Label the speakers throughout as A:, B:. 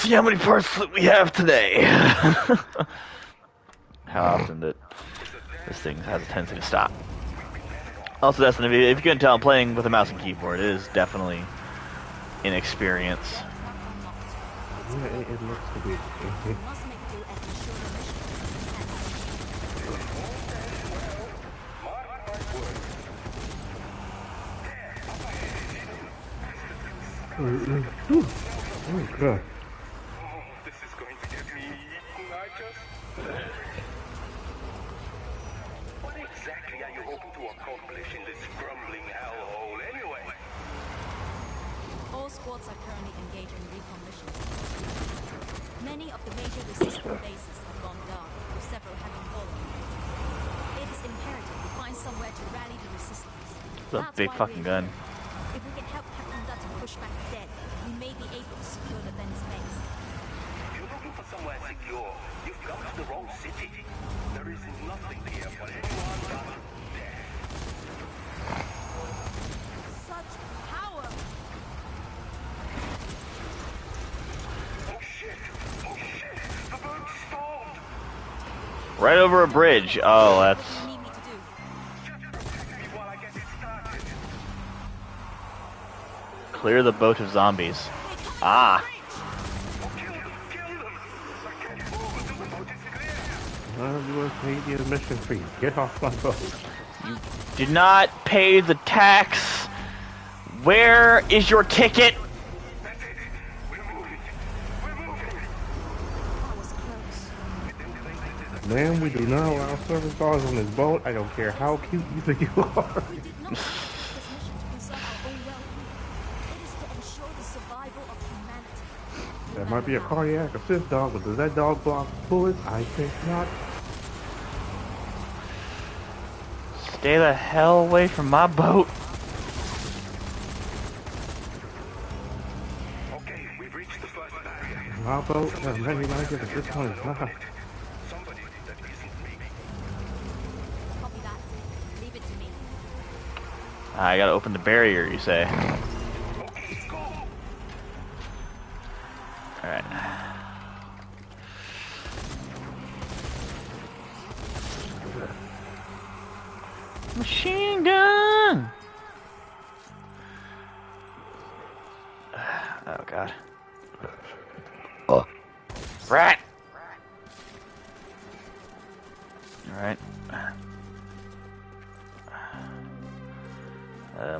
A: see how many parts we have today. How often that this thing has a tendency to stop. Also, Dustin, if you couldn't tell, I'm playing with a mouse and keyboard. It is definitely an experience.
B: Yeah, it looks to be. Oh, God.
C: This is going to get me eaten, I just... What exactly are you hoping to accomplish in this crumbling hellhole, anyway?
D: All squads are currently engaged in recon missions. Many of the major resistance bases have gone dark, with several having fallen. It is imperative we find somewhere to rally the resistance.
A: It's a big fucking gun.
D: If we can help Captain Dutton push back the dead, we may be able to secure the dense base.
C: If you're looking for somewhere secure, you've come to the wrong city. There is nothing here for anyone but death.
D: Such power!
C: Oh shit! Oh shit! The boat stalled!
A: Right over a bridge. Oh, that's...
D: What do you need me to do?
C: Just protect me while I get it started.
A: Clear the boat of zombies. Ah.
C: Kill them! Kill them! Get forward till the boat is clear!
B: Well, you were paid the admission fee. Get off my boat.
A: You did not pay the tax. Where is your ticket?
C: That's it! We're moving! We're moving!
D: That was close.
B: Ma'am, we do not allow service dogs on this boat. I don't care how cute you think you are.
D: We did not make this mission to preserve our own well-being. It is to ensure the survival of humanity.
B: That might be a cardiac assist dog, but does that dog block bullets? I think not.
A: Stay the hell away from my boat.
C: Okay, we've reached the first barrier.
B: My boat, there are many like it, but this one is not.
C: Somebody that isn't me.
D: Copy that. Leave it to me.
A: I gotta open the barrier, you say.
C: Okay, go!
A: Alright. Machine gun! Oh god. Oh. Rat! Alright.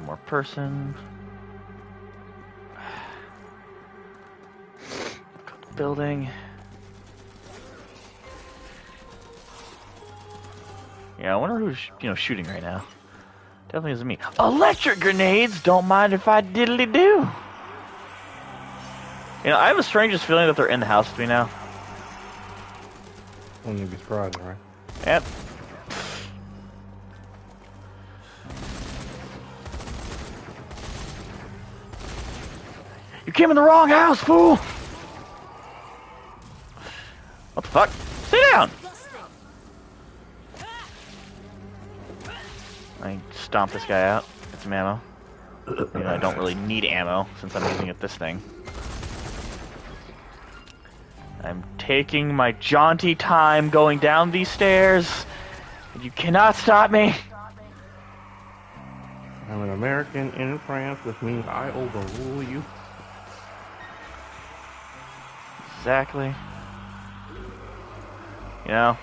A: More person. Building. Yeah, I wonder who's, shooting right now. Definitely isn't me. Electric grenades! Don't mind if I diddly do. I have a strangest feeling that they're in the house with me now.
B: Wouldn't be surprising, right?
A: Yep. You came in the wrong house, fool! What the fuck? Sit down! I stomp this guy out. Get some ammo. I don't really need ammo since I'm using this thing. I'm taking my jaunty time going down these stairs, and you cannot stop me.
B: I'm an American in France, which means I overrule you.
A: Exactly. It'd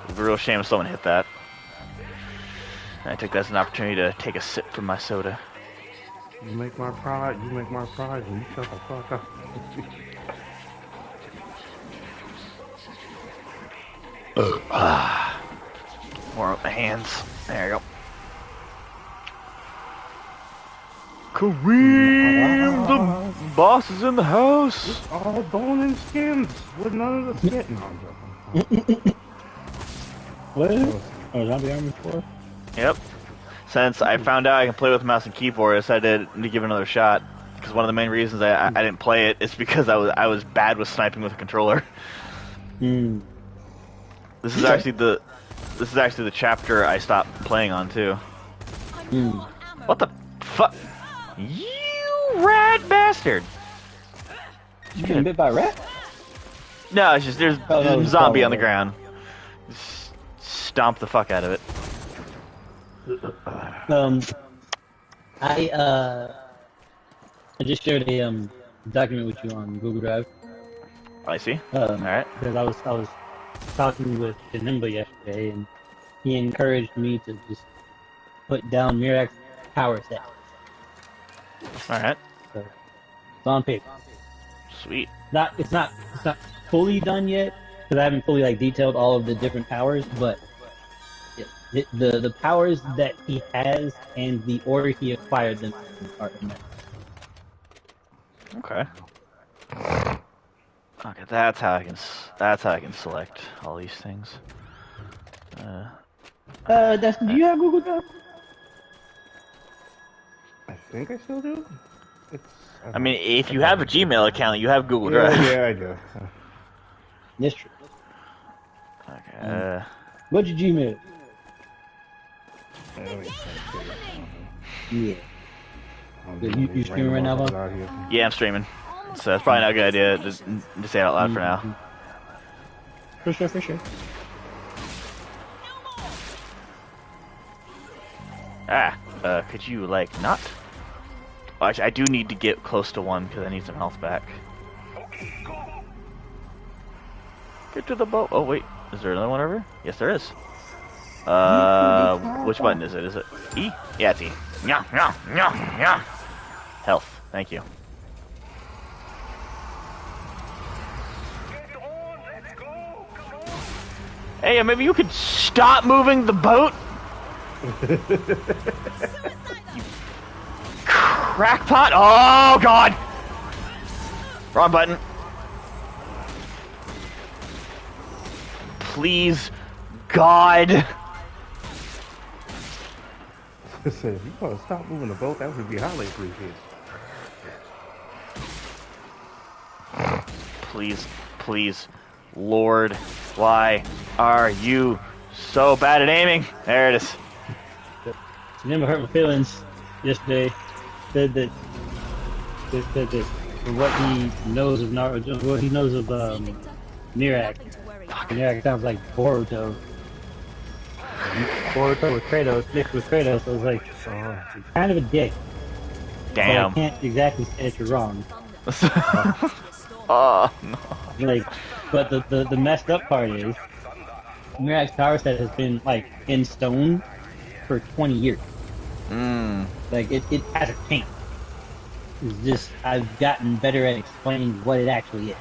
A: be a real shame if someone hit that. And I took that as an opportunity to take a sip from my soda.
B: You make my pride, and you shut the fuck up.
A: Warm up my hands. There you go. Kareem, the boss is in the house.
B: It's all bone and skins, with none of the skin. No, I'm joking.
E: What? Oh, Zombie Army 4?
A: Yep. Since I found out I can play with mouse and keyboard, I decided to give it another shot. Because one of the main reasons I didn't play it is because I was bad with sniping with a controller.
E: Hmm.
A: This is actually the chapter I stopped playing on too. What the fuck? You rat bastard!
E: You getting bit by a rat?
A: No, it's just there's
E: no,
A: a
E: it's
A: zombie on the
E: probably-
A: ground. Just stomp the fuck out of it.
E: I just shared a document with you on Google Drive.
A: I see. All right.
E: Because I was talking with Nimba yesterday, and he encouraged me to just put down Mirak's power set.
A: All right.
E: So it's on paper.
A: Sweet.
E: It's not fully done yet because I haven't fully like detailed all of the different powers, but the powers that he has and the order he acquired them are in there.
A: Okay. Okay, that's how I can select all these things.
E: Dustin, do you have Google Drive?
B: I think I still do.
A: I mean, if you have a Gmail account, you have Google
B: Yeah,
A: Drive.
B: yeah, I do.
E: That's true.
A: Okay.
E: What's your Gmail?
B: Let me check
E: Yeah.
B: it.
E: You streaming right now, Bob?
A: Yeah, I'm streaming. So that's probably not a good idea to say it out loud for now.
E: For sure, for sure.
A: Could you, like, not? Well, actually, I do need to get close to one because I need some health back. Get to the boat. Oh, wait. Is there another one over? Yes, there is. Which button is it? Is it E? Yeah, it's E. Yeah, yeah, yeah, yeah. Health. Thank you. Hey, maybe you could stop moving the boat? You crackpot! Oh, God! Wrong button. Please, God.
B: If you want to stop moving the boat, that would be highly appreciated.
A: Please, please, Lord, why are you so bad at aiming? There it is.
E: Nimba hurt my feelings yesterday. Said that for what he knows of Naruto, what he knows of Mirak. Mirak sounds like Boruto. Boruto with Kratos, mixed with Kratos. I was like, you're kind of a dick.
A: Damn.
E: But I can't exactly say that you're wrong.
A: Oh, no.
E: Like, but the messed up part is, Mirak's power set has been like in stone for 20 years. Like it hasn't changed. It's just I've gotten better at explaining what it actually is.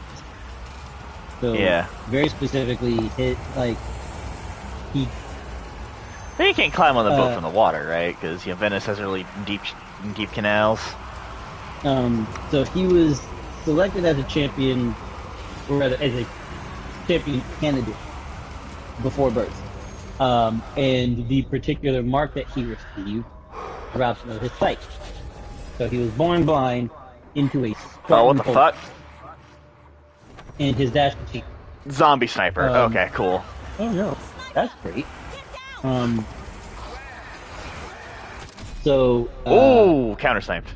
E: So
A: Yeah.
E: very specifically, he
A: But you can't climb on the boat from the water, right? Because Venice has really deep canals.
E: So he was selected as a champion, or rather as a champion candidate before birth. And the particular mark that he received robbed him of his sight. So he was born blind into a
A: Oh, what the
E: hole.
A: fuck?
E: And his dash team.
A: Zombie sniper. Okay, cool.
E: Oh no, that's great. So
A: Ooh, counter sniped.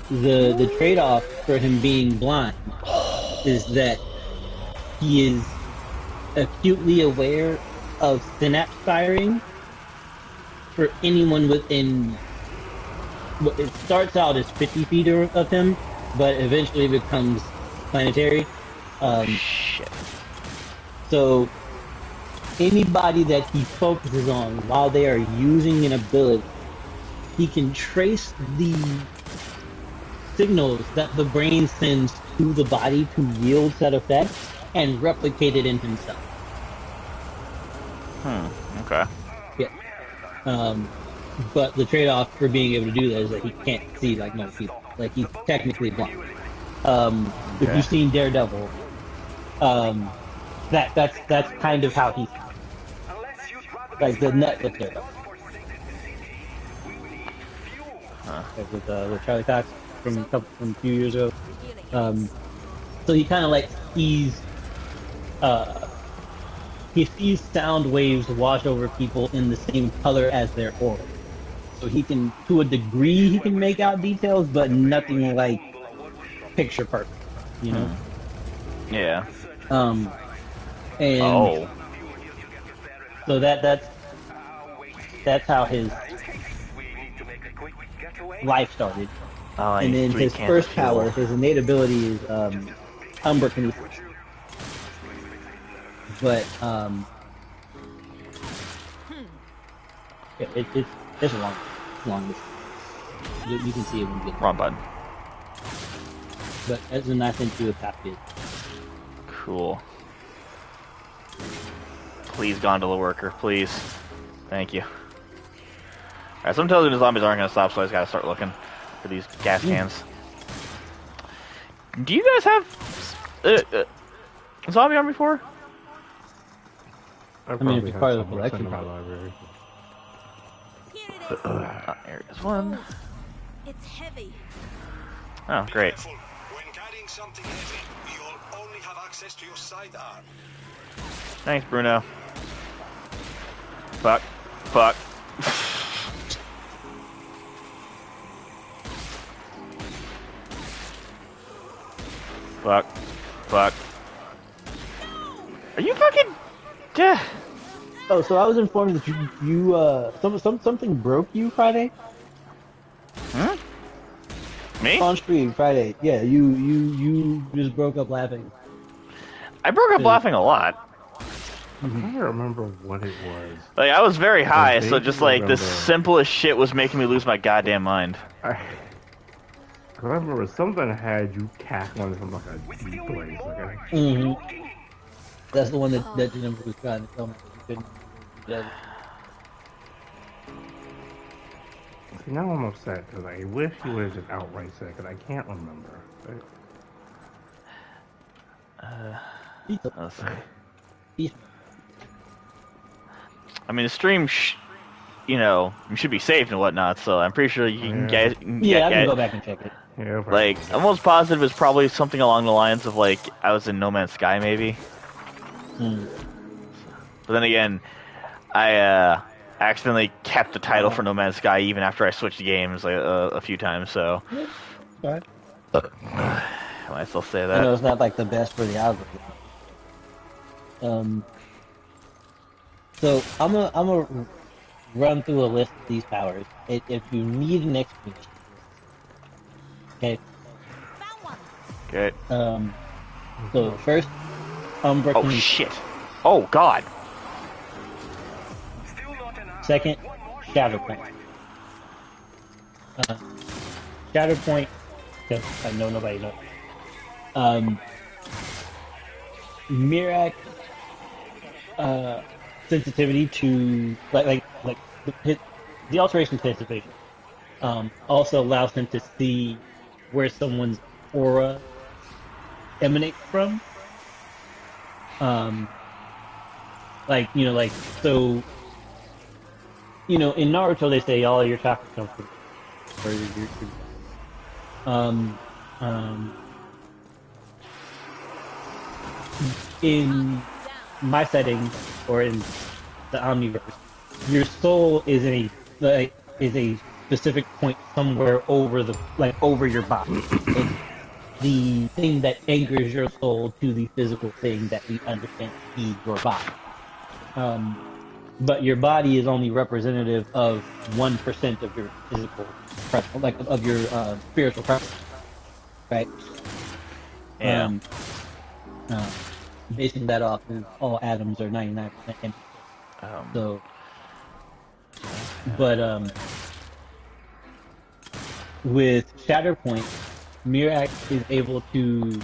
E: the trade-off for him being blind is that he is acutely aware of synapse firing for anyone within. It starts out as 50 feet of him, but eventually becomes planetary.
A: Shit.
E: So anybody that he focuses on while they are using an ability, he can trace the signals that the brain sends to the body to yield said effects and replicate it in himself.
A: Okay.
E: Yeah. But the trade-off for being able to do that is that he can't see like most people. Like he's technically blind. If you've seen Daredevil, that's kind of how he's like the Netflix Daredevil. Like with Charlie Cox from a few years ago. So he kind of like sees sound waves wash over people in the same color as their aura. So he can, to a degree, he can make out details, but nothing like picture perfect, you know?
A: Yeah.
E: Um, and
A: Oh.
E: so that's how his
C: We need to make a quick getaway.
E: life started.
A: Oh, I
E: And
A: need
E: then
A: 3
E: his
A: cans of
E: first power,
A: fuel.
E: his innate ability is Umbrakinesis. But it's long list. You can see it when you get there.
A: Wrong button.
E: But as a nice intuitive
A: Cool. Please, gondola worker, please. Thank you. Alright, some tells me the zombies aren't gonna stop, so I just gotta start looking for these gas cans. Do you guys have zombie army 4?
B: I
E: mean, if
B: probably
E: it's
B: have
E: part of the
B: some
E: collection,
B: in my
E: probably.
B: library.
D: Here it is.
A: There is one.
D: It's heavy.
A: Oh, great.
C: Careful. When carrying something heavy, you'll only have access to your sidearm.
A: Thanks, Bruno. Fuck. Fuck. Fuck. Fuck. Are you fucking... Yeah.
E: Oh, so I was informed that something broke you Friday
A: Hmm? Me?
E: on stream Friday. Yeah, you just broke up laughing.
A: I broke up laughing a lot.
B: I'm trying to remember what it was.
A: Like, I was very high, so
B: vaguely
A: just like the
B: remember.
A: simplest shit was making me lose my goddamn mind.
B: I remember something had you cackling from like a deep place. Like,
E: Mm-hmm. That's the one that Jennifer was trying to tell me that you couldn't. Yeah.
B: see, now I'm upset because I wish you would have just outright said because I can't remember.
A: Let's see.
E: Yeah.
A: I mean, the stream, you should be saved and whatnot, so I'm pretty sure you can
B: Yeah.
A: get...
E: Yeah, I can go back and check it.
B: Yeah,
A: Like, I'm almost positive it's probably something along the lines of, like, I was in No Man's Sky, maybe.
E: Mm.
A: But then again, I accidentally kept the title for No Man's Sky even after I switched games like, a few times, so...
E: Sorry.
A: I still say
E: I
A: that.
E: know it's not like the best for the algorithm. So I'm gonna run through a list of these powers. If you need an explanation, okay.
D: Found one.
A: Okay.
E: So first, Umbra
A: Oh,
E: can
A: shit. Oh, God.
C: Still not enough.
E: second, Shatter Point. Shatter Point, because I know nobody knows. Mirac sensitivity to like the alteration sensitivity also allows him to see where someone's aura emanates from. Like so in Naruto they say all your chakra comes from or in my setting or in the Omniverse, your soul is a specific point somewhere over your body. It's the thing that anchors your soul to the physical thing that we understand to be your body. But your body is only representative of 1% of your physical presence, like of your spiritual presence, right?
A: Yeah.
E: Basing that off of all atoms are 99% empty. So, but with Shatterpoint, Mirac is able to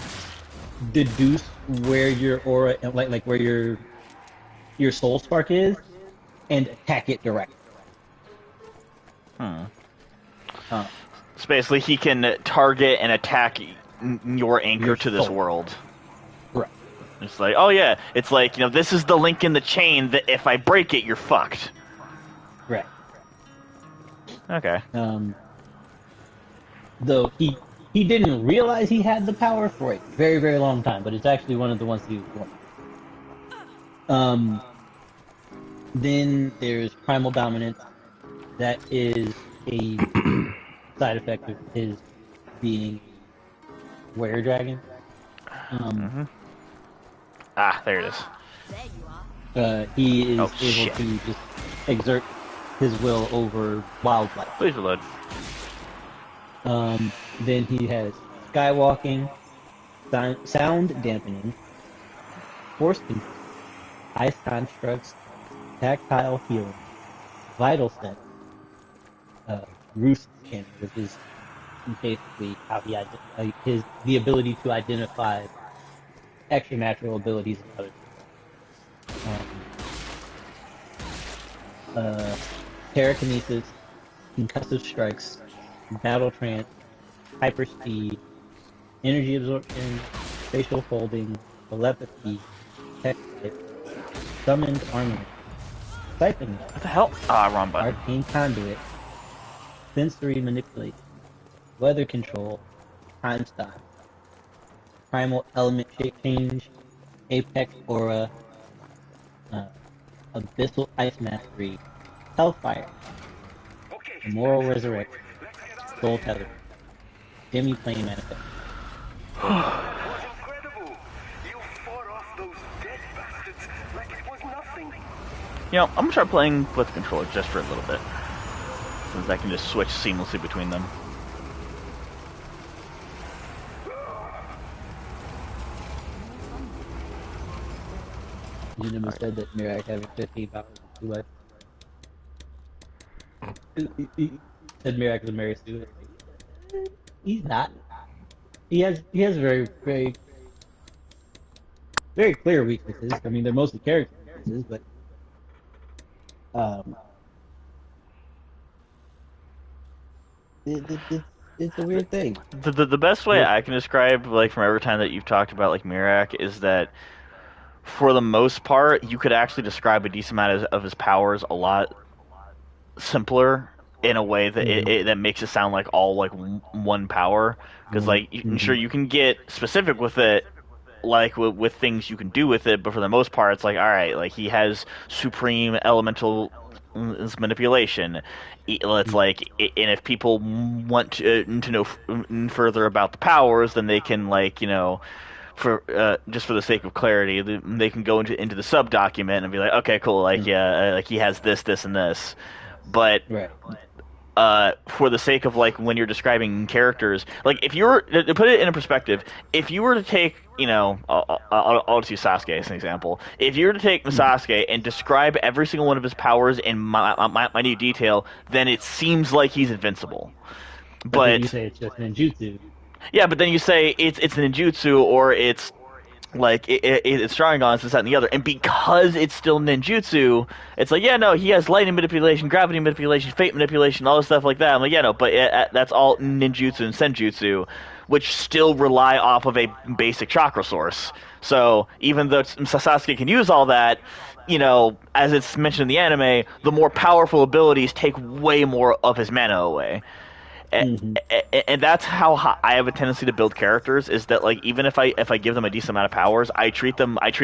E: deduce where your aura, like where your soul spark is, and attack it directly.
A: So basically, he can target and attack your anchor
E: Your
A: to this
E: soul.
A: world.
E: Right.
A: It's like, oh yeah, it's like, this is the link in the chain that if I break it, you're fucked.
E: Right.
A: Okay.
E: Though he didn't realize he had the power for a very, very long time, but it's actually one of the ones he was born. Then there's Primal Dominance. That is a side effect of his being a were dragon.
A: Ah, there it is.
D: There you are.
E: He is
A: Oh,
E: able
A: shit.
E: to just exert his will over wildlife.
A: Please reload.
E: Then he has skywalking, sound dampening, force control, ice constructs, tactile healing, vital sense, roost scanning, which is basically how his the ability to identify extra natural abilities in other people. Pyrokinesis, concussive strikes, battle trance, hyperspeed, energy absorption, spatial folding, telepathy, tech type, summoned armament, siphon,
A: What the hell? Ah, wrong button.
E: arcane conduit, sensory manipulation, weather control, time stop, primal element shape change, apex aura, uh, abyssal ice mastery, hellfire,
C: Okay,
E: immoral
C: that's the way.
E: resurrection,
C: Let's get out of
E: soul
C: here.
E: tether, demi-plane manifest.
C: That was incredible. You fought off those dead bastards like it was nothing.
A: You know, I'm gonna try playing with the controller just for a little bit. Since I can just switch seamlessly between them.
E: Unima said that Mirak having 15 powers is too much. He said Mirak was a Mary Sue. He's not. He has very clear weaknesses. I mean, they're mostly character weaknesses, but um, it's a weird thing.
A: The best way
E: But
A: I can describe, like, from every time that you've talked about, like, Mirak, is that for the most part, you could actually describe a decent amount of his powers a lot simpler in a way that
E: mhm,
A: that makes it sound like all like one power. Because like, sure,
E: mhm,
A: you can get specific with it, like with things you can do with it, but for the most part, it's like, all right, like he has supreme elemental manipulation. It's
E: mhm,
A: like, and if people want to know further about the powers, then they can, like, for just for the sake of clarity, they can go into the sub document and be like, okay, cool, like,
E: mhm.
A: yeah, like he has this, this, and this. But
E: Right.
A: for the sake of, like, when you're describing characters, like, if you were to put it in a perspective, if you were to take, I'll just use Sasuke as an example. If you were to take
E: Mhm.
A: Sasuke and describe every single one of his powers in minute detail, then it seems like he's invincible.
E: But then you
A: But
E: say it's just ninjutsu.
A: yeah, but then you say it's ninjutsu, or it's like it's Sharingan, this, that, and the other, and because it's still ninjutsu, it's like, yeah, no, he has lightning manipulation, gravity manipulation, fate manipulation, all this stuff like that. I'm like, yeah, no, but that's all ninjutsu and senjutsu, which still rely off of a basic chakra source. So even though Sasuke can use all that, as it's mentioned in the anime, the more powerful abilities take way more of his mana away.
E: Hmm.
A: And that's how I have a tendency to build characters, is that, like, even if I give them a decent amount of powers, I treat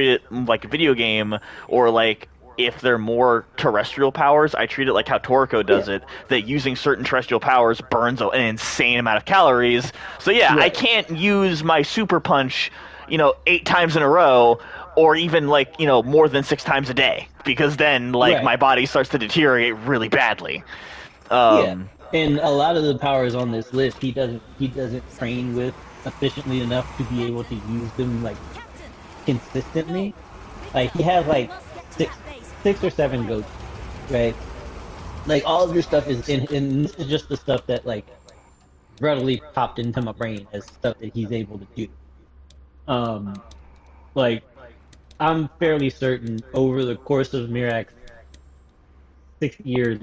A: it like a video game, or like, if they're more terrestrial powers, I treat it like how Toriko does
E: Yeah.
A: it, that using certain terrestrial powers burns an insane amount of calories. So yeah, I
E: Right.
A: can't use my super punch, 8 times in a row, or even, like, more than 6 times a day, because then, like,
E: Right.
A: my body starts to deteriorate really badly.
E: Yeah.
A: Um,
E: And a lot of the powers on this list, he doesn't train with efficiently enough to be able to use them like
D: Captain, hey,
E: consistently. Like he
D: quickly,
E: has
D: we
E: like
D: must get to
E: six
D: that base.
E: six or seven goats, right? Like all of your stuff is in, and this is just the stuff that like readily popped into my brain as stuff that he's able to do. Um, like I'm fairly certain over the course of Mirak's 6 years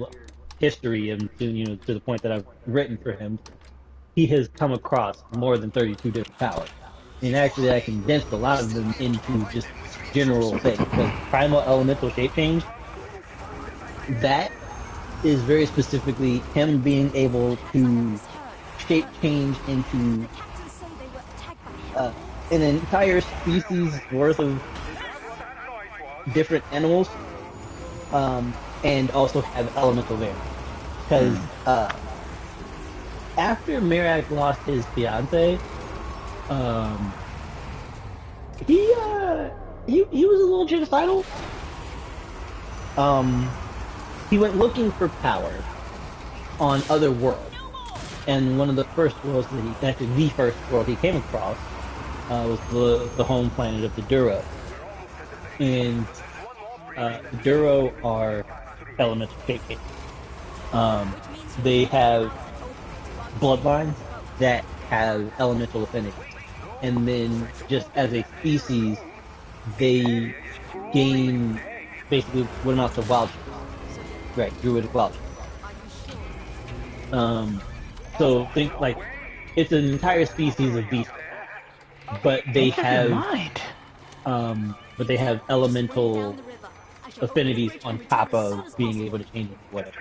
E: history, and to the point that I've written for him, he has come across more than 32 different powers. And actually, I condensed a lot of them into just general things. Like primal elemental shape change, that is very specifically him being able to
D: Is heard.
E: shape change
D: The
E: into
D: captains say they were attacked by
E: uh,
D: hellbourne.
E: an entire species worth of
C: Is that what that noise was?
E: different animals, and also have elemental variants. Because after Mirak lost his fiance, um, he he was a little genocidal. Um, he went looking for power on other worlds, and one of the first worlds that he, actually the first world he came across, was the home planet of the Duro, and the Duro are elemental shapeshifters.
D: which means you're
E: They
D: more than
E: have
D: halfway open to our
E: bloodlines
D: vote.
E: that have elemental affinity, and then just as a species, they gain basically what amounts to wild shape,
D: So you're
E: right? Druidic wild shape.
D: are you sure that's enough?
E: Um, so think like it's an entire species of beast, but they
A: Make up your
E: have
A: mind.
D: Swim down
E: elemental
D: the river. I shall open the
E: affinities
D: bridge and
E: on
D: return
E: top
D: as soon
E: of
D: as
E: being able
D: possible.
E: to change into whatever,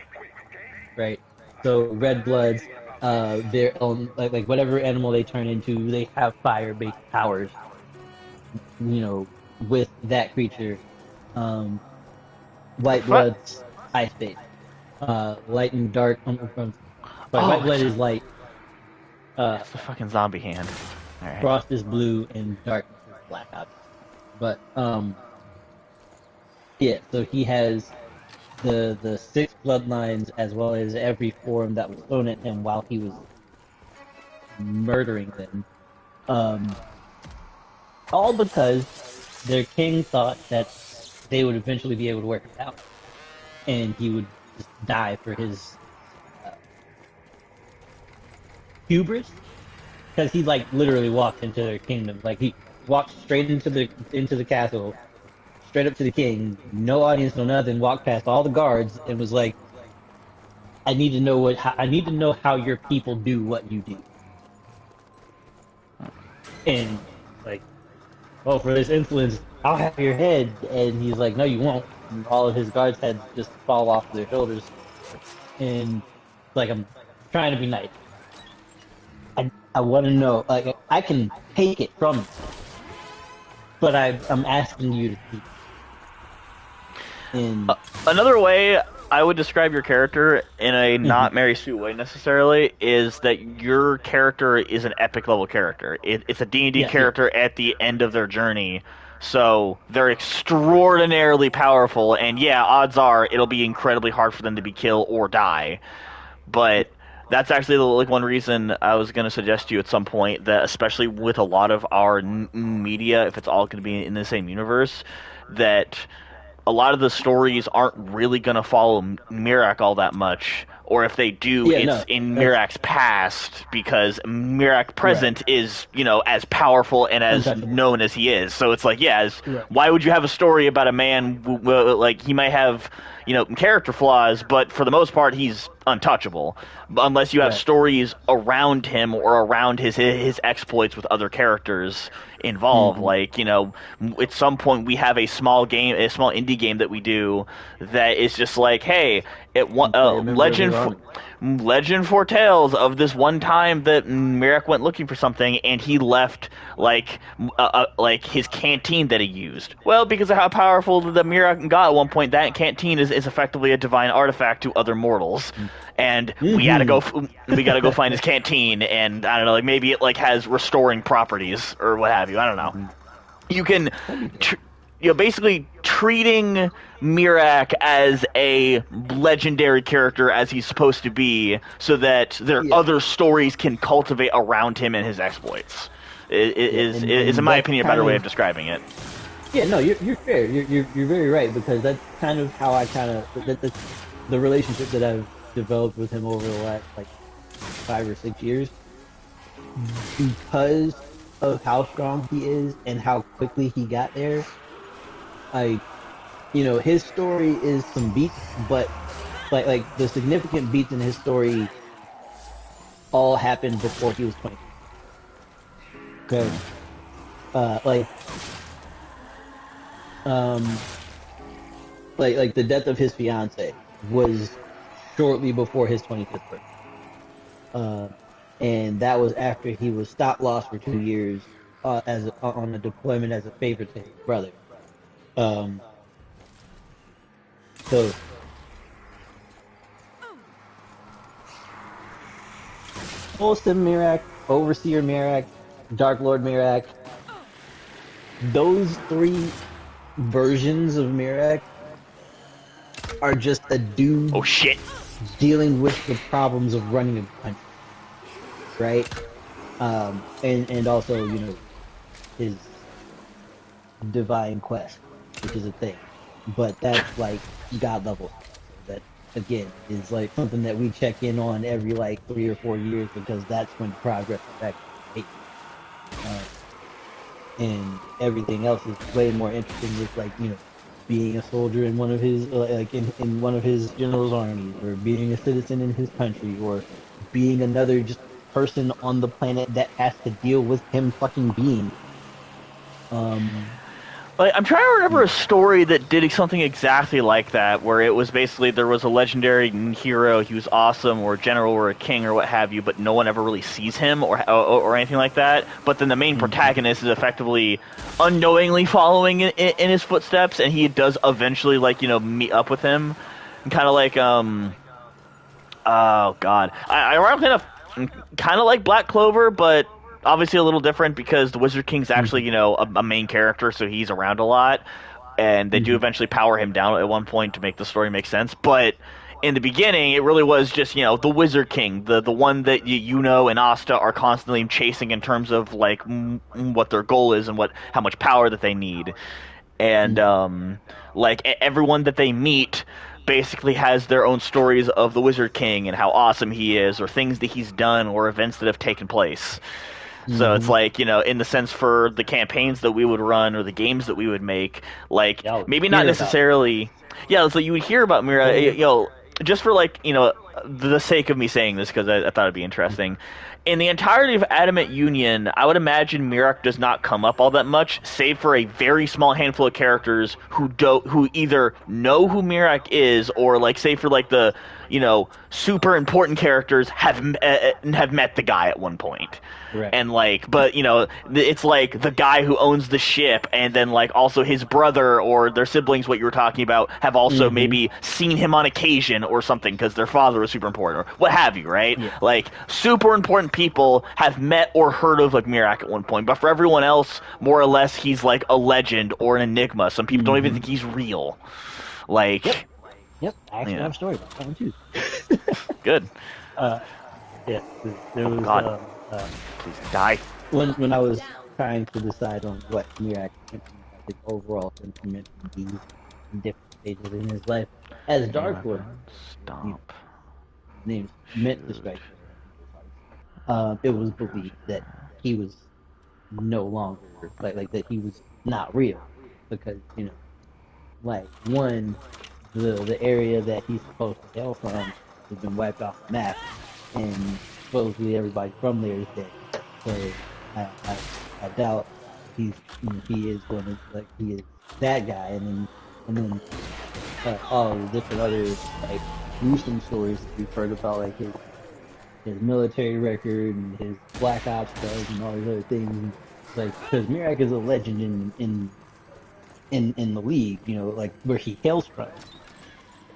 E: right? So red bloods, like whatever animal they turn into, they have fire-based powers, with that creature. Um,
A: The
E: white
A: fuck?
E: bloods, ice-based. Light and dark. Sorry, white
A: Oh,
E: blood is light.
A: it's the fucking zombie hand. All right.
E: Frost is blue, and darkness is black, obviously. But yeah. So he has the six bloodlines as well as every form that was thrown at him while he was murdering them. Um, all because their king thought that they would eventually be able to wear him out, and he would just die for his uh, hubris, because he like literally walked into their kingdom. Like he walked straight into the castle, straight up to the king, no audience, no nothing. Walked past all the guards and was like, I need to know how your people do what you do." And like, "Oh, for this insolence, I'll have your head." And he's like, "No, you won't." And all of his guards' heads just fall off their shoulders. And like, I'm trying to be nice. I want to know, like, I can take it from you, but I'm asking you to keep it. And
A: Another way I would describe your character in a
E: mhm,
A: not Mary Sue way necessarily is that your character is an epic level character. It's a D&D
E: yes, yes,
A: character at the end of their journey. So they're extraordinarily powerful, and yeah, odds are it'll be incredibly hard for them to be killed or die.
E: yeah,
A: But that's actually like one reason I was going to suggest to you at some point that, especially with a lot of our media, if it's all going to be in the same universe, that a lot of the stories aren't really going to follow Mirak all that much. Or if they do,
E: yeah.
A: it's
E: No,
A: in
E: that's
A: Mirak's past because Mirak
E: right.
A: present is, as powerful and as
E: Untouchable.
A: known as he is. So it's like, yeah,
E: Right.
A: why would you have a story about a man like he might have, character flaws, but for the most part, he's untouchable. Unless you have
E: Right.
A: stories around him or around his exploits with other characters involved.
E: Mm-hmm.
A: Like, at some point we have a small indie game that we do that is just like, hey,
E: You play a member of his army.
A: legend foretells of this one time that Merrick went looking for something and he left like his canteen that he used. Well, because of how powerful the Merrick got at one point, that canteen is effectively a divine artifact to other mortals. And
E: Mm-hmm.
A: we gotta go find his canteen, and I don't know, like maybe it like has restoring properties or what have you. I don't know.
E: Mm-hmm.
A: You can,
E: That'd be dope.
A: tr- basically treating Mirak as a legendary character as he's supposed to be, so that their
E: Yeah.
A: other stories can cultivate around him and his exploits.
E: Yeah.
A: Is in
E: And
A: my
E: that's
A: opinion a
E: kind
A: better way
E: of,
A: of describing it.
E: yeah. No, you're fair. You're very right, because that's kind of how I kind of that's the relationship that I've developed with him over the last like 5 or 6 years, because of how strong he is and how quickly he got there. I his story is some beats, but like the significant beats in his story all happened before he was 20. Okay. Like um like the death of his fiance was shortly before his 25th birthday. Uh, and that was after he was stop loss for 2 years, on a deployment as a favor to his brother. Um, so Olsen Mirak, Overseer Mirak, Dark Lord Mirak, those three versions of Mirak are just a dude
A: Oh shit!
E: dealing with the problems of running a country, right? And also, his divine quest, which is a thing. But that's like god level stuff. So that again is like something that we check in on every like 3 or 4 years because that's when progress is actually made. Um, and everything else is way more interesting with like being a soldier in one of his like in one of his general's armies, or being a citizen in his country, or being another just person on the planet that has to deal with him fucking being.
A: Like, I'm trying to remember
E: You
A: a story that did something exactly like that, where it was basically there was a legendary hero, he was awesome, or a general, or a king, or what have you, but no one ever really sees him or anything like that. But then the main protagonist is effectively unknowingly following in his footsteps, and he does eventually like meet up with him, and kind of like oh god, ironically enough, kind of like Black Clover, but obviously a little different because the Wizard King's actually a main character, so he's around a lot, and they do eventually power him down at one point to make the story make sense. But in the beginning, it really was just the Wizard King, the one that and Asta are constantly chasing in terms of like what their goal is and how much power that they need, and like everyone that they meet basically has their own stories of the Wizard King and how awesome he is, or things that he's done, or events that have taken place. So it's like, in the sense for the campaigns that we would run or the games that we would make, like
E: Y'all
A: maybe not
E: hear about it.
A: necessarily, yeah. So you would hear about Mira, just for like the sake of me saying this because I thought it'd be interesting. In the entirety of Adamant Union, I would imagine Mirak does not come up all that much, save for a very small handful of characters who either know who Mirak is, or like, say for like the super important characters have met the guy at one point.
E: Correct.
A: And like, but it's like the guy who owns the ship, and then like also his brother or their siblings, what you were talking about, have also maybe seen him on occasion or something because their father was super important or what have you, right?
E: Yeah.
A: Like super important people have met or heard of like Mirak at one point, but for everyone else, more or less, he's like a legend or an enigma. Some people don't even think he's real. Like,
E: Yep. Yep. I actually
A: yeah,
E: have a story about that one too.
A: good.
E: uh, yeah. There
A: Oh
E: was
A: God, please die.
E: when I was trying to decide on what Mirak implemented overall to implement in these different stages in his life, as
A: Melee
E: Dark Lord,
A: weapon,
E: you know,
A: stomp,
E: names meant to strike fear in people's hearts. It was believed that he was no longer like that he was not real because like one the area that he's supposed to hail from has been wiped off the map, and supposedly everybody from there is dead. So I doubt he is going to like he is that guy, and then all the different other like gruesome stories that we've heard about like his military record and his black ops stuff and all these other things. Like, because Mirak is a legend in the league, like where he hails from.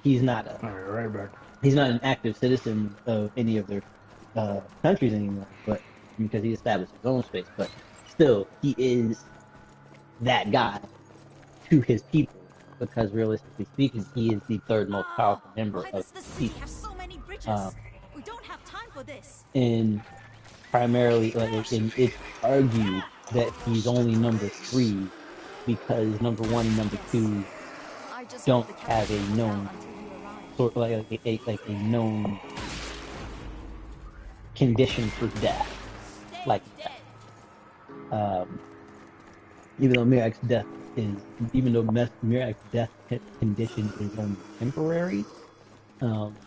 E: He's not a
B: All right, right back.
E: he's not an active citizen of any of their countries anymore, but because he established his own space. But still, he is that guy to his people because realistically speaking, he is the third most powerful member
D: Why
E: of
D: does the
E: his
D: city
E: people.
D: have so many bridges?
E: Um,
D: We don't have time for this.
E: and primarily, and it's argued that he's only number three because number one and number two
D: I just hope
E: don't
D: the
E: have a
D: captain held out
E: known
D: until you arrive.
E: sort like a known condition for death
D: Stay
E: like
D: dead.
E: that. Even though Mirak's death Mirak's death condition is only temporary, um,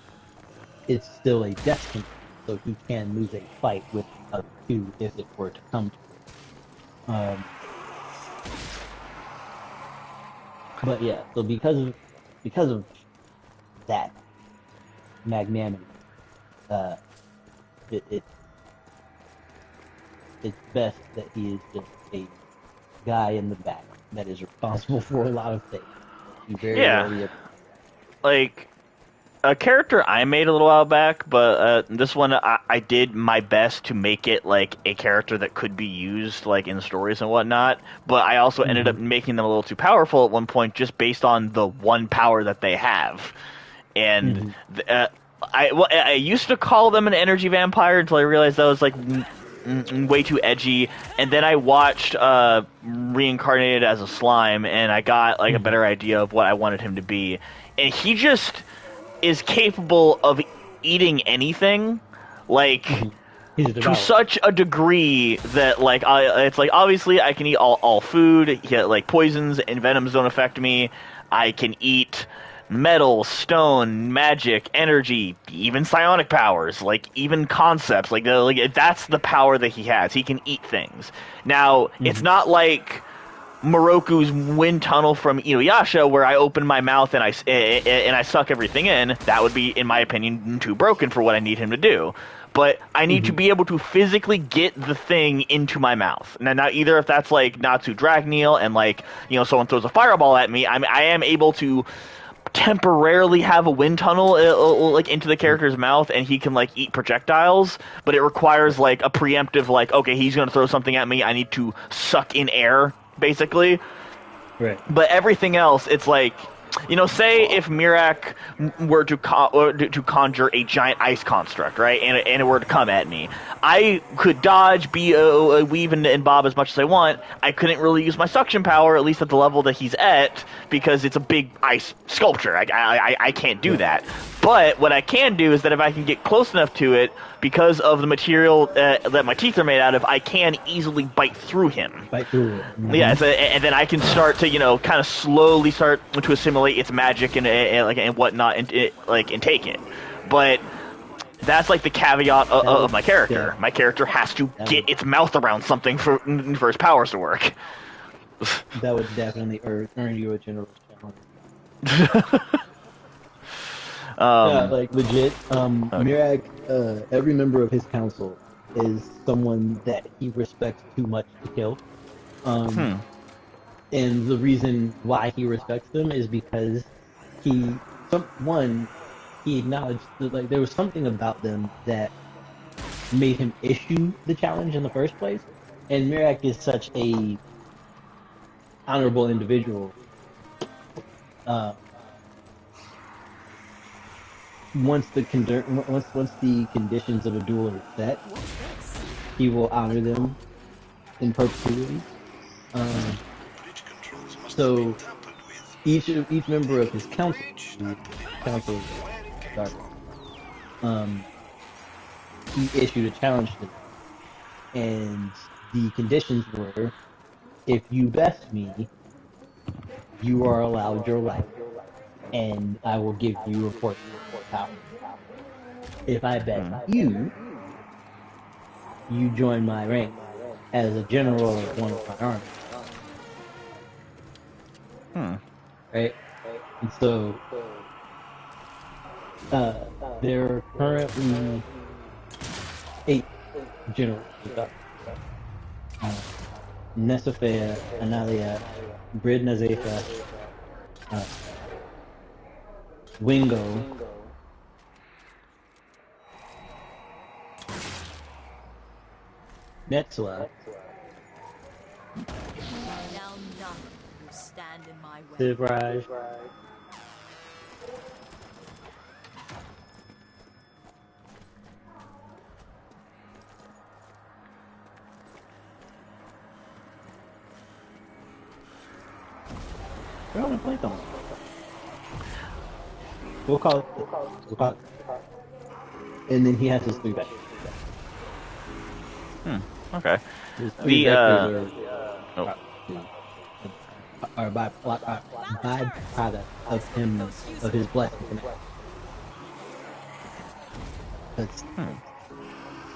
E: it's still a death condition, so he can lose a fight with the other two if it were to come to it. But yeah, so because of that magnanimity, uh, it it's best that he is just a guy in the back that is responsible for a lot of things. That you very
A: Yeah,
E: rarely
A: like a character I made a little while back, but this one I did my best to make it like a character that could be used like in stories and whatnot. But I also ended up making them a little too powerful at one point, just based on the one power that they have. And I used to call them an energy vampire until I realized that was like way too edgy. And then I watched Reincarnated as a Slime, and I got like a better idea of what I wanted him to be. And he just is capable of eating anything, like
E: He's a
A: to
E: devourer.
A: such a degree that like it's like obviously I can eat all food. Like poisons and venoms don't affect me. I can eat metal, stone, magic, energy, even psionic powers, like even concepts. Like that's the power that he has. He can eat things. Now it's not like Moroku's wind tunnel from Inuyasha, where I open my mouth and I suck everything in. That would be, in my opinion, too broken for what I need him to do. But I need to be able to physically get the thing into my mouth. Now either if that's like Natsu Dragneel and like someone throws a fireball at me, I am able to temporarily have a wind tunnel like into the character's mouth, and he can like eat projectiles, but it requires like a preemptive, like, okay, he's gonna throw something at me, I need to suck in air, basically.
E: Right.
A: But everything else, it's like, say if Mirak were to conjure a giant ice construct, right, and it were to come at me, I could dodge, weave, and bob as much as I want. I couldn't really use my suction power, at least at the level that he's at, because it's a big ice sculpture. I can't do that. But what I can do is that if I can get close enough to it, because of the material that my teeth are made out of, I can easily bite through him.
E: Bite through it.
A: Yeah, and then I can start to kind of slowly start to assimilate its magic and whatnot, and take it. But that's like the caveat of my character. My character has to get its mouth around something for his powers to work.
E: That would definitely earn you a general challenge. Yeah, like legit. Mirak, every member of his council is someone that he respects too much to kill. And the reason why he respects them is because he acknowledged that like there was something about them that made him issue the challenge in the first place. And Mirak is such a honorable individual. Once the conditions of a duel are set, he will honor them in perpetuity. So each member of his council, he issued a challenge to them, and the conditions were: if you best me, you are allowed your life, and I will give you a portion of power. If I best you, you join my rank as a general of one of my armies. Right? And so, there are currently 8 generals. Nesafea, Analia, Brid Nazefa, Wingo, Netsua,
D: Now none will stand in my way.
E: Sivraj, we're on a Plankton. We'll call it. And then he has his 3 vectors.
A: Okay.
E: His
A: The,
E: 3 vectors
A: oh.
E: are byproduct of him, of his blessing. Because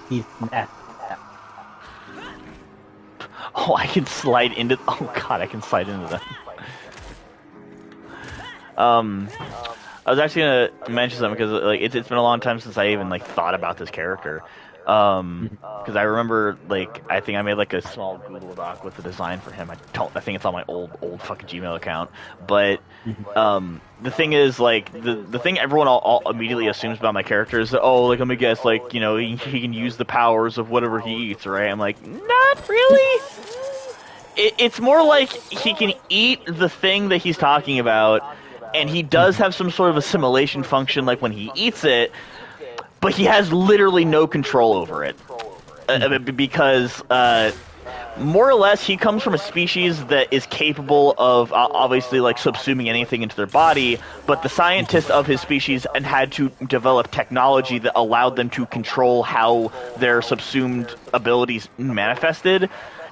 E: he's an athlete.
A: Oh, I can slide into. Oh God, I can slide into that. I was actually gonna mention something because like it's been a long time since I even like thought about this character. Because I remember, like, I think I made like a small Google Doc with the design for him. I think it's on my old fucking Gmail account. But the thing is, like, the thing everyone all immediately assumes about my character is that, oh, like, let me guess, like, you know, he can use the powers of whatever he eats, right? I'm like, not really. It's more like he can eat the thing that he's talking about, and he does have some sort of assimilation function, like when he eats it, but he has literally no control over it. Because, more or less, he comes from a species that is capable of, obviously, like, subsuming anything into their body, but the scientists of his species had to develop technology that allowed them to control how their subsumed abilities manifested,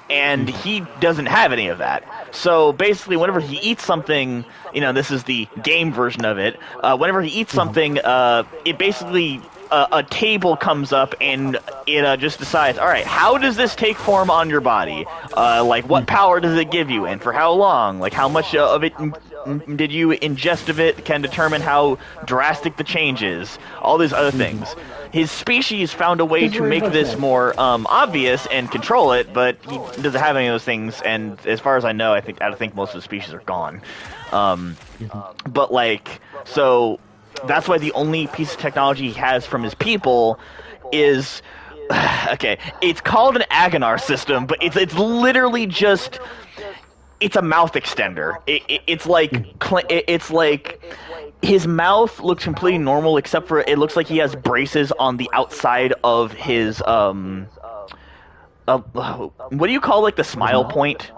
A: and he doesn't have any of that. So basically, whenever he eats something, you know, this is the game version of it, whenever he eats something, it basically, a table comes up and it just decides, all right, how does this take form on your body? Like, what power does it give you, and for how long? Like, how much of it did you ingest of it can determine how drastic the change is. All these other things. His species found a way to make this more obvious and control it, but he doesn't have any of those things. And as far as I know, I think most of the species are gone. But like, so that's why the only piece of technology he has from his people is, okay, it's called an Agonar system, but it's literally just, it's a mouth extender. It's like his mouth looks completely normal, except for it looks like he has braces on the outside of his what do you call, like, the smile point?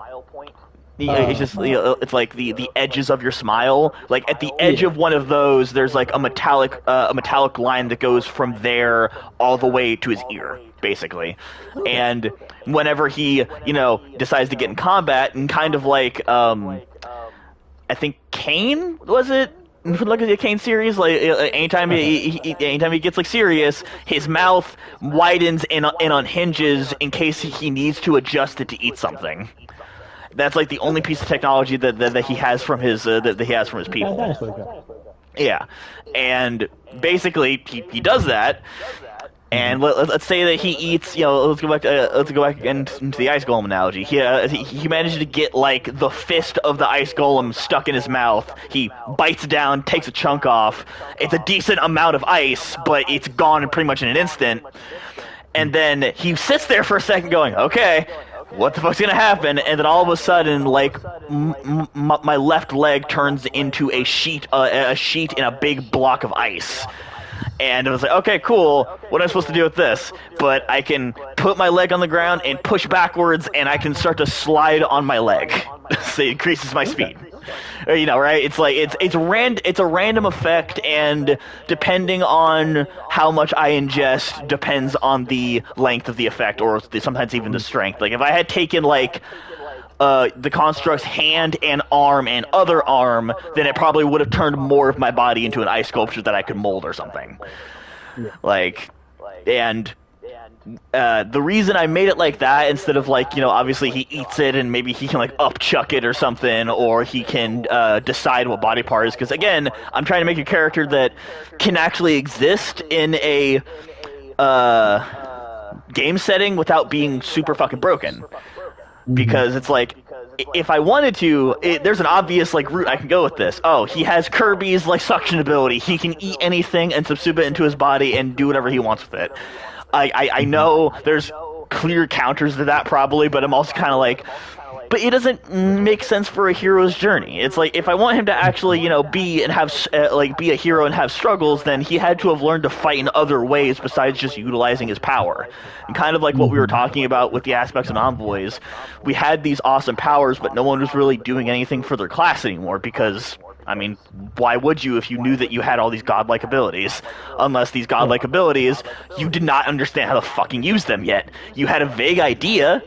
A: It's just, you know, it's like the edges of your smile. Like at the edge of one of those, there's like a metallic line that goes from there all the way to his ear, basically. And whenever he, you know, decides to get in combat, and kind of like I think Kane, was it? Look at the Kane series. Like anytime he gets like serious, his mouth widens and unhinges in case he needs to adjust it to eat something. That's like the only piece of technology that he has from his people. Yeah, and basically he does that. And let's say that he eats, you know, let's go back into the ice golem analogy. He managed to get like the fist of the ice golem stuck in his mouth. He bites down, takes a chunk off. It's a decent amount of ice, but it's gone pretty much in an instant. And then he sits there for a second going, okay, what the fuck's gonna happen? And then all of a sudden, like, my left leg turns into a sheet in a big block of ice. And it was like, okay, cool, what am I supposed to do with this? But I can put my leg on the ground and push backwards, and I can start to slide on my leg. So it increases my speed. You know, right? It's like, it's a random effect, and depending on how much I ingest depends on the length of the effect, or sometimes even the strength. Like, if I had taken, like, the construct's hand and arm and other arm, then it probably would have turned more of my body into an ice sculpture that I could mold or something. Like, and the reason I made it like that, instead of, like, you know, obviously he eats it and maybe he can, like, upchuck it or something, or he can decide what body part is, because, again, I'm trying to make a character that can actually exist in a game setting without being super fucking broken. Because it's like, if I wanted to, there's an obvious, like, route I can go with this. Oh, he has Kirby's, like, suction ability. He can eat anything and subsume it into his body and do whatever he wants with it. I know there's clear counters to that probably, but I'm also kind of like, but it doesn't make sense for a hero's journey. It's like, if I want him to actually, you know, be a hero and have struggles, then he had to have learned to fight in other ways besides just utilizing his power. And kind of like what we were talking about with the aspects of envoys, we had these awesome powers, but no one was really doing anything for their class anymore, because, I mean, why would you if you knew that you had all these godlike abilities? Unless these godlike abilities, you did not understand how to fucking use them yet. You had a vague idea.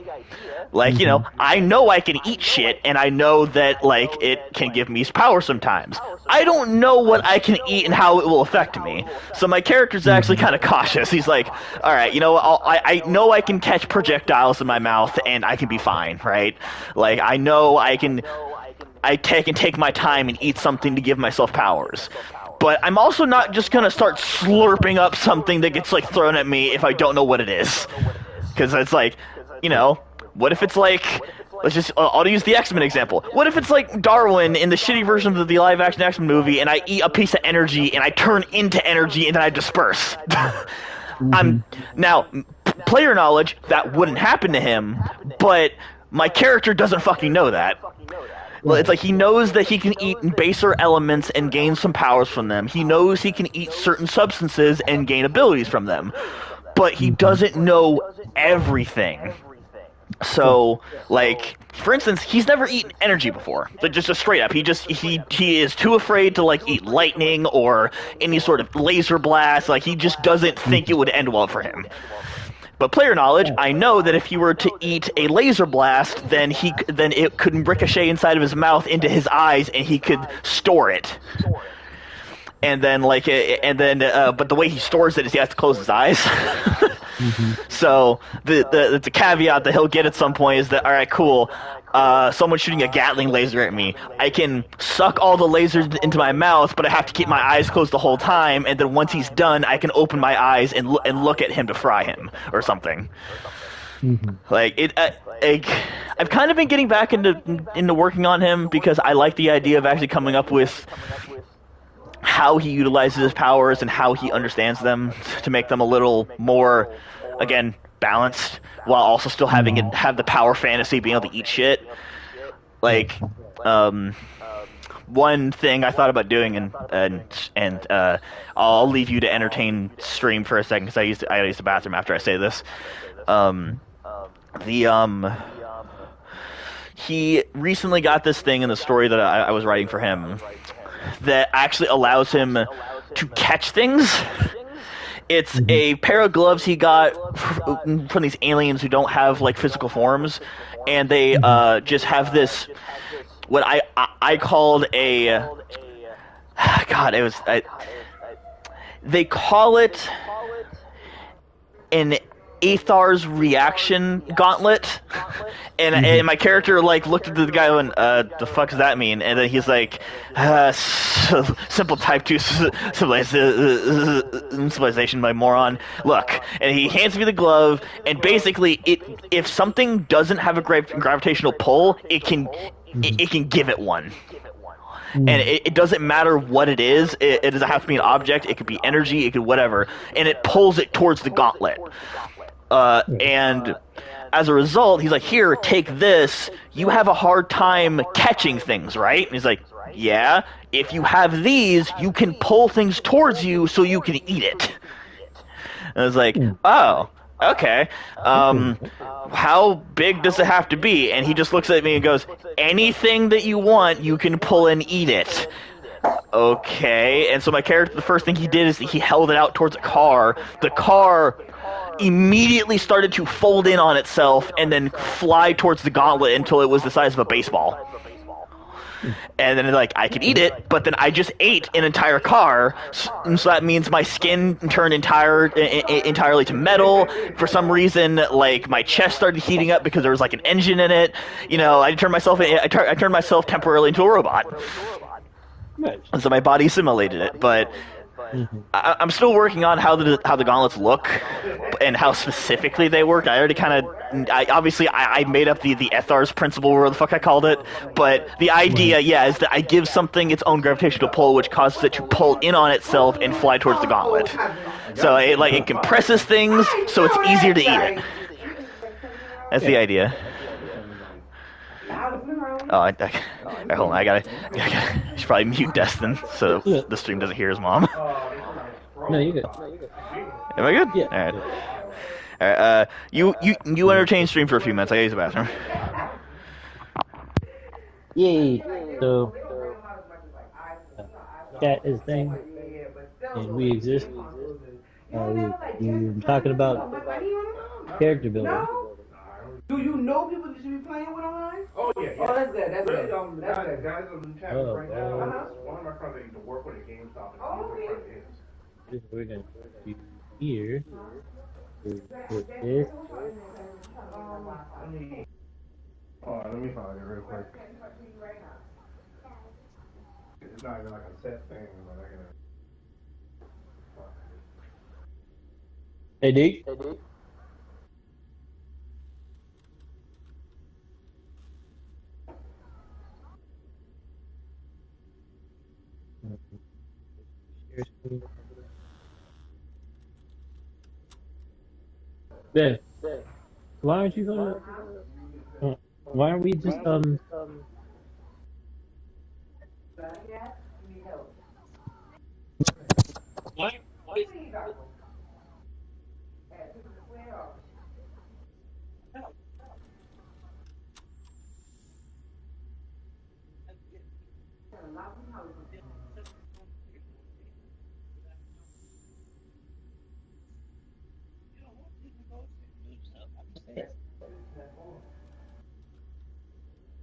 A: Like, you know, I know I can eat shit, and I know that, like, it can give me power sometimes. I don't know what I can eat and how it will affect me. So my character's actually kind of cautious. He's like, alright, you know, I know I can catch projectiles in my mouth, and I can be fine, right? Like, I know I can take my time and eat something to give myself powers. But I'm also not just gonna start slurping up something that gets like thrown at me if I don't know what it is. Because it's like, you know, what if it's like, let's just, I'll use the X-Men example. What if it's like Darwin in the shitty version of the live-action X-Men movie, and I eat a piece of energy, and I turn into energy, and then I disperse? I'm now player knowledge that wouldn't happen to him, but my character doesn't fucking know that. It's like he knows that he can eat baser elements and gain some powers from them. He knows he can eat certain substances and gain abilities from them, but he doesn't know everything. So, like, for instance, he's never eaten energy before. Like, just straight up, he is too afraid to like eat lightning or any sort of laser blast. Like, he just doesn't think it would end well for him. But player knowledge, I know that if he were to eat a laser blast, then it could ricochet inside of his mouth into his eyes, and he could store it. And then but the way he stores it is he has to close his eyes. So the caveat that he'll get at some point is that, all right, cool, someone's shooting a Gatling laser at me. I can suck all the lasers into my mouth, but I have to keep my eyes closed the whole time. And then once he's done, I can open my eyes and look at him to fry him or something. Like I've kind of been getting back into working on him because I like the idea of actually coming up with how he utilizes his powers and how he understands them to make them a little more, again, balanced, while also still having it have the power fantasy being able to eat shit. Like, one thing I thought about doing, and I'll leave you to entertain stream for a second because I used the bathroom after I say this. He recently got this thing in the story that I was writing for him that actually allows him to catch things. It's a pair of gloves he got from these aliens who don't have like physical forms, and they just have this what I called a God. They call it an Athar's reaction gauntlet, and my character like looked at the guy and the fuck does that mean? And then he's like, simple type 2 civilization, my moron. Look, and he hands me the glove, and basically if something doesn't have a gravitational pull, it can give it one. And it doesn't matter what it is. It doesn't have to be an object. It could be energy. It could whatever. And it pulls it towards the gauntlet. And as a result, he's like, here, take this. You have a hard time catching things, right? And he's like, yeah. If you have these, you can pull things towards you so you can eat it. And I was like, oh, okay. How big does it have to be? And he just looks at me and goes, anything that you want, you can pull and eat it. Okay. And so my character, the first thing he did is he held it out towards a car. The car immediately started to fold in on itself and then fly towards the gauntlet until it was the size of a baseball. And then like I could eat it, but then I just ate an entire car, and so that means my skin turned entirely to metal. For some reason, like my chest started heating up because there was like an engine in it. You know, I turned myself temporarily into a robot. And so my body assimilated it, but I'm still working on how the gauntlets look and how specifically they work. I already I made up the Ethar's principle, or what the fuck I called it, but the idea, is that I give something its own gravitational pull, which causes it to pull in on itself and fly towards the gauntlet. So it compresses things, so it's easier to eat it. That's the idea. Oh, hold on. I should probably mute Destin so the stream doesn't hear his mom.
E: No, you're good.
A: Am I good?
E: Yeah.
A: All right. You entertain stream for a few minutes. I gotta use the bathroom.
E: Yay! So, chat is thing, and we exist. We're talking about character building.
F: Do you know people that should be playing with online?
C: Oh, yeah.
F: Oh, that's good. That's good.
C: Guys are in chat right now.
F: Uh-huh.
C: One of my friends that used to work with a GameStop, and
F: Oh,
C: he's a
F: okay.
C: friend of his.
E: We're gonna do here. Put this.
C: Let me find it real quick. It's not even like a set thing, but I gotta.
E: Hey, D. Yeah. Why aren't you gonna? Why aren't we just Why?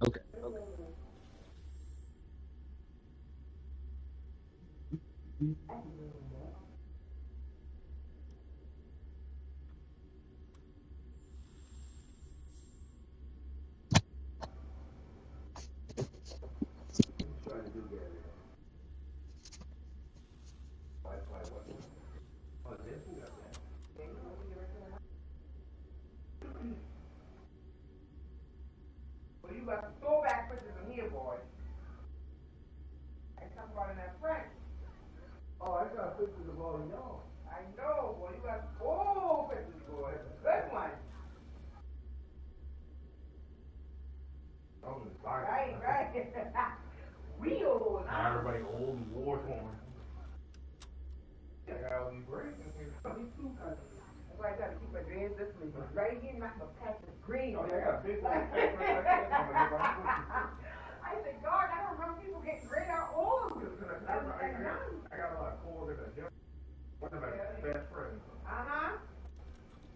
E: Okay.
F: Well, you got some throwback pictures in here, boy. I come about in that French. Oh, I got pictures of all y'all. I know, boy. You got some old pictures, boy. Good one. Right, right. Real old.
B: Everybody old and war torn. I got all these breaks.
F: Me too, cousin. That's why I gotta keep my dreads this way. Right here, not a patch of green.
B: Oh, yeah, I got a big old patch right there.
F: I said, God, I don't remember people getting gray out all of them.
B: I got a lot of cool different. One of my best friends.
F: Uh-huh.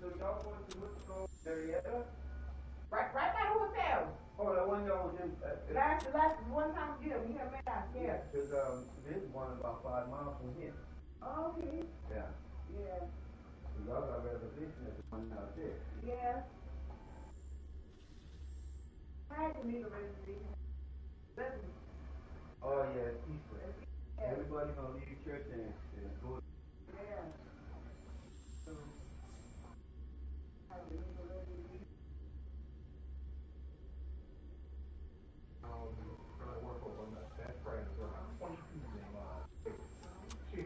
F: So y'all going to look for Marietta? Right by the hotel.
B: Oh, that one y'all was in.
F: Last one time we had met out here.
B: Because there's one about 5 miles from here.
F: Oh, okay.
B: Yeah.
F: Yeah.
B: Y'all got a reservation at the one out there.
F: Yeah. I had to meet a reservation.
B: Oh, yeah, it's Easter. Everybody's gonna leave church and go.
F: Yeah. So, I had to meet a reservation.
B: Trying to work over my best friend. I'm 22 now. She,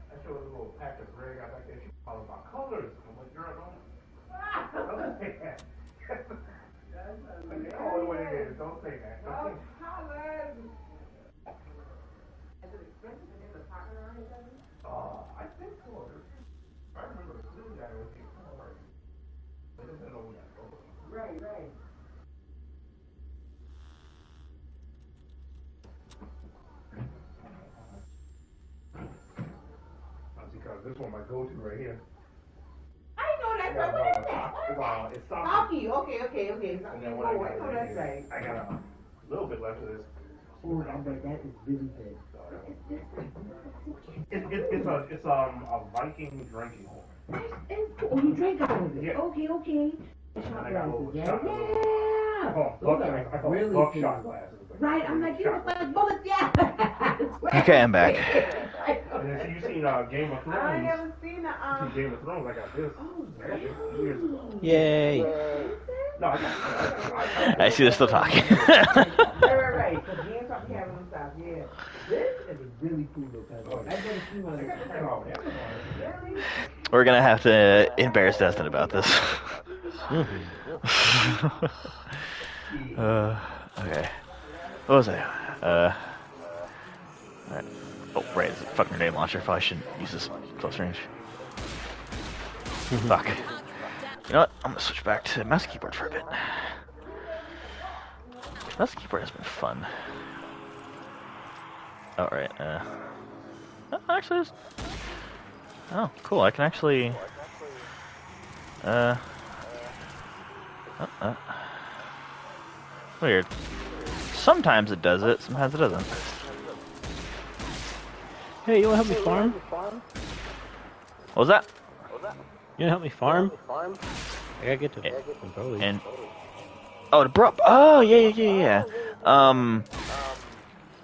B: I showed her a little pack of Greg. I back there. She talking about colors. I'm like, girl, don't say that. That's all what it is. Don't say that.
F: Well, holla. Is it expensive to get a pocket around your cousin?
B: I think so. I remember the blue guy was here. They just didn't know we had to go.
F: Right, right.
B: Because this one my go-to right here.
F: I know that's right. What is that?
B: It's sake.
F: Hockey. Okay.
B: And then what I know that's right. I got a little bit left of this.
F: Oh, I bet that is really good.
B: It's a Viking drinking horn.
F: Oh, you drink out of it?
B: Yeah.
F: Okay.
B: And
F: Shot
B: I got a little
F: glasses,
B: shot.
F: yeah.
B: I call
F: Really
B: them buckshot
F: cool.
B: glasses.
F: Right, I'm like, you look like bullets, yeah.
A: Okay, I'm back.
B: And then you seen Game of Thrones.
F: I never seen
B: You see Game of Thrones, I got this.
F: Oh,
B: Years ago.
E: Yay!
B: No, I got
A: I see they're still talking.
F: Right. Because we ain't talking having them stuff, yeah. This is really cool, though, cousin. I've never seen one of these. Really?
A: We're gonna have to embarrass Destin about this. Okay. What was I? Alright. Oh, right, it's a fucking grenade launcher. Probably shouldn't use this close range. Fuck. You know what? I'm gonna switch back to mouse keyboard for a bit. Mouse keyboard has been fun. Oh, right, oh, actually, oh, cool, I can actually, weird. Sometimes it does it, sometimes it doesn't.
E: Hey, you wanna help me farm?
A: What was that?
E: You wanna help me farm? I gotta get to
A: And oh, yeah.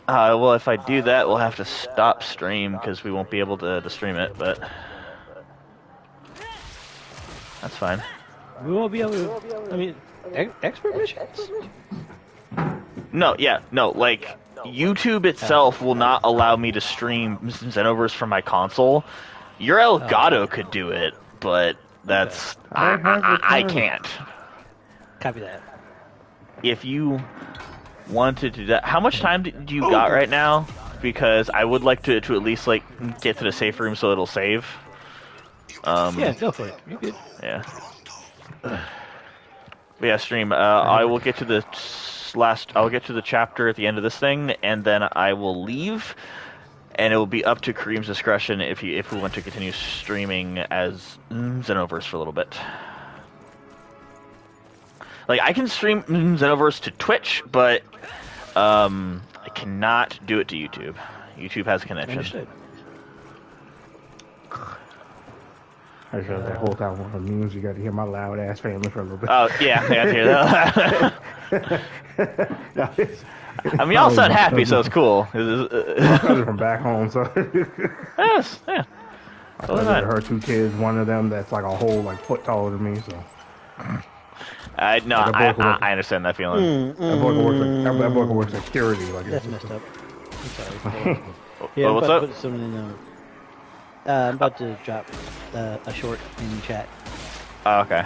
A: Well, if I do that, we'll have to stop stream because we won't be able to stream it. But That's fine.
G: We won't be able to. I mean, expert missions.
A: No, yeah, no, like, YouTube itself will not allow me to stream Xenoverse from my console. Your Elgato could do it, but that's... I can't.
G: Copy that.
A: If you wanted to do that... How much time do you got right now? Because I would like to at least, like, get to the safe room so it'll save.
G: Yeah, go for it. You're good.
A: Yeah. But yeah, stream. I will get to the I'll get to the chapter at the end of this thing, and then I will leave, and it will be up to Kareem's discretion if we want to continue streaming as Xenoverse for a little bit. Like, I can stream Xenoverse to Twitch, but I cannot do it to YouTube. YouTube has a connection.
G: Understood.
B: I sure that whole time on the news, you got to hear my loud ass family for a little bit.
A: Oh yeah, I hear that. I mean, y'all sound happy, so it's cool.
B: My cousin from back home, so.
A: Yes, yeah.
B: My cousin, her 2 kids, one of them that's like a whole like foot taller than me, so.
A: I understand that feeling.
B: That boy can work security. Like,
G: That's
B: it's
G: messed up. I'm sorry. Yeah,
A: Oh, what's
G: I'm about
A: up?
G: to put something in. I'm about to drop a short in chat.
A: Oh, okay.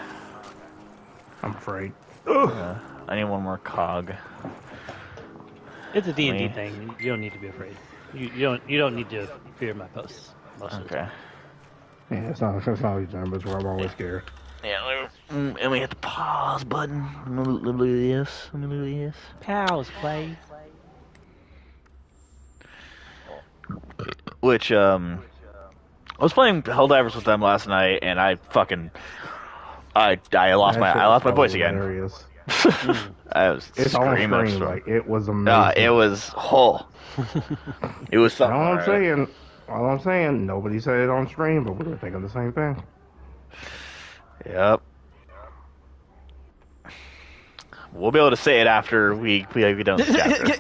B: I'm afraid.
A: I need one more cog.
G: It's a D&D
A: Me?
G: thing. You don't need to be afraid. You don't need to fear my posts. Most of the
A: Okay.
G: time.
B: Yeah, it's not these numbers where I'm always scared.
A: Yeah, and we hit the pause button. Let me look at this. Let me look at this.
G: Pals play.
A: Which, I was playing Helldivers with them last night, and I lost my voice again.
B: Hilarious.
A: I was
B: It's on
A: screaming.
B: screen, like, it was amazing.
A: It was it was something.
B: All I'm saying, nobody said it on stream, but we were thinking the same thing.
A: Yep. We'll be able to say it after we done this chapter.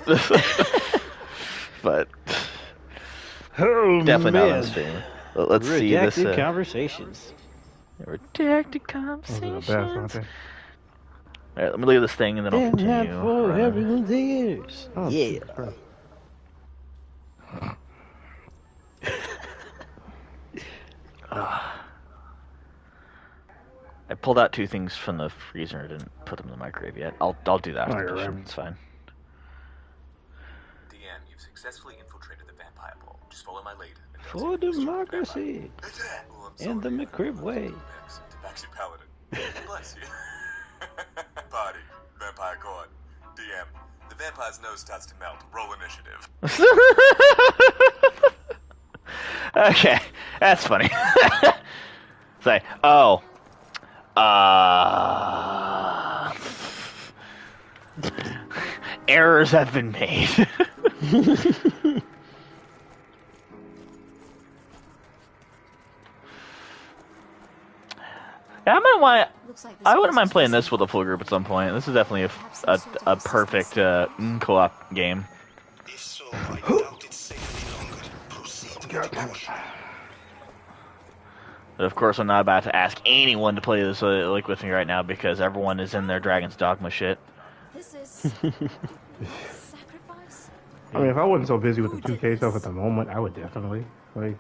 A: But definitely not on stream. Let's see this.
G: Redacted conversations.
A: Redacted
B: Those are the best, aren't
A: conversations.
B: they?
A: Alright, let me look at this thing and then I'll
G: And have
A: continue.
G: for everyone's ears.
B: Oh,
G: Yeah.
B: super.
A: I pulled out 2 things from the freezer and didn't put them in the microwave yet. I'll do that after
B: you're
A: this.
B: right.
A: It's fine.
H: DM, you've successfully infiltrated the vampire ball. Just follow my lead. and
G: For
H: don't take
G: democracy.
H: Oh, I'm
G: In the
H: sorry.
G: McCrib way.
H: Tabaxi Paladin. Bless you. Party. Vampire court. DM. The vampire's nose starts to melt. Roll initiative.
A: Okay, that's funny. Say, errors have been made. Yeah, I wouldn't mind playing this with a full group at some point. This is definitely a perfect co-op game.
C: If so, I doubt it's safe any longer. Proceed to the push.
A: But of course, I'm not about to ask anyone to play this like with me right now because everyone is in their Dragon's Dogma shit.
D: This is sacrifice.
B: I mean, if I wasn't so busy with the 2K stuff at the moment, I would definitely play.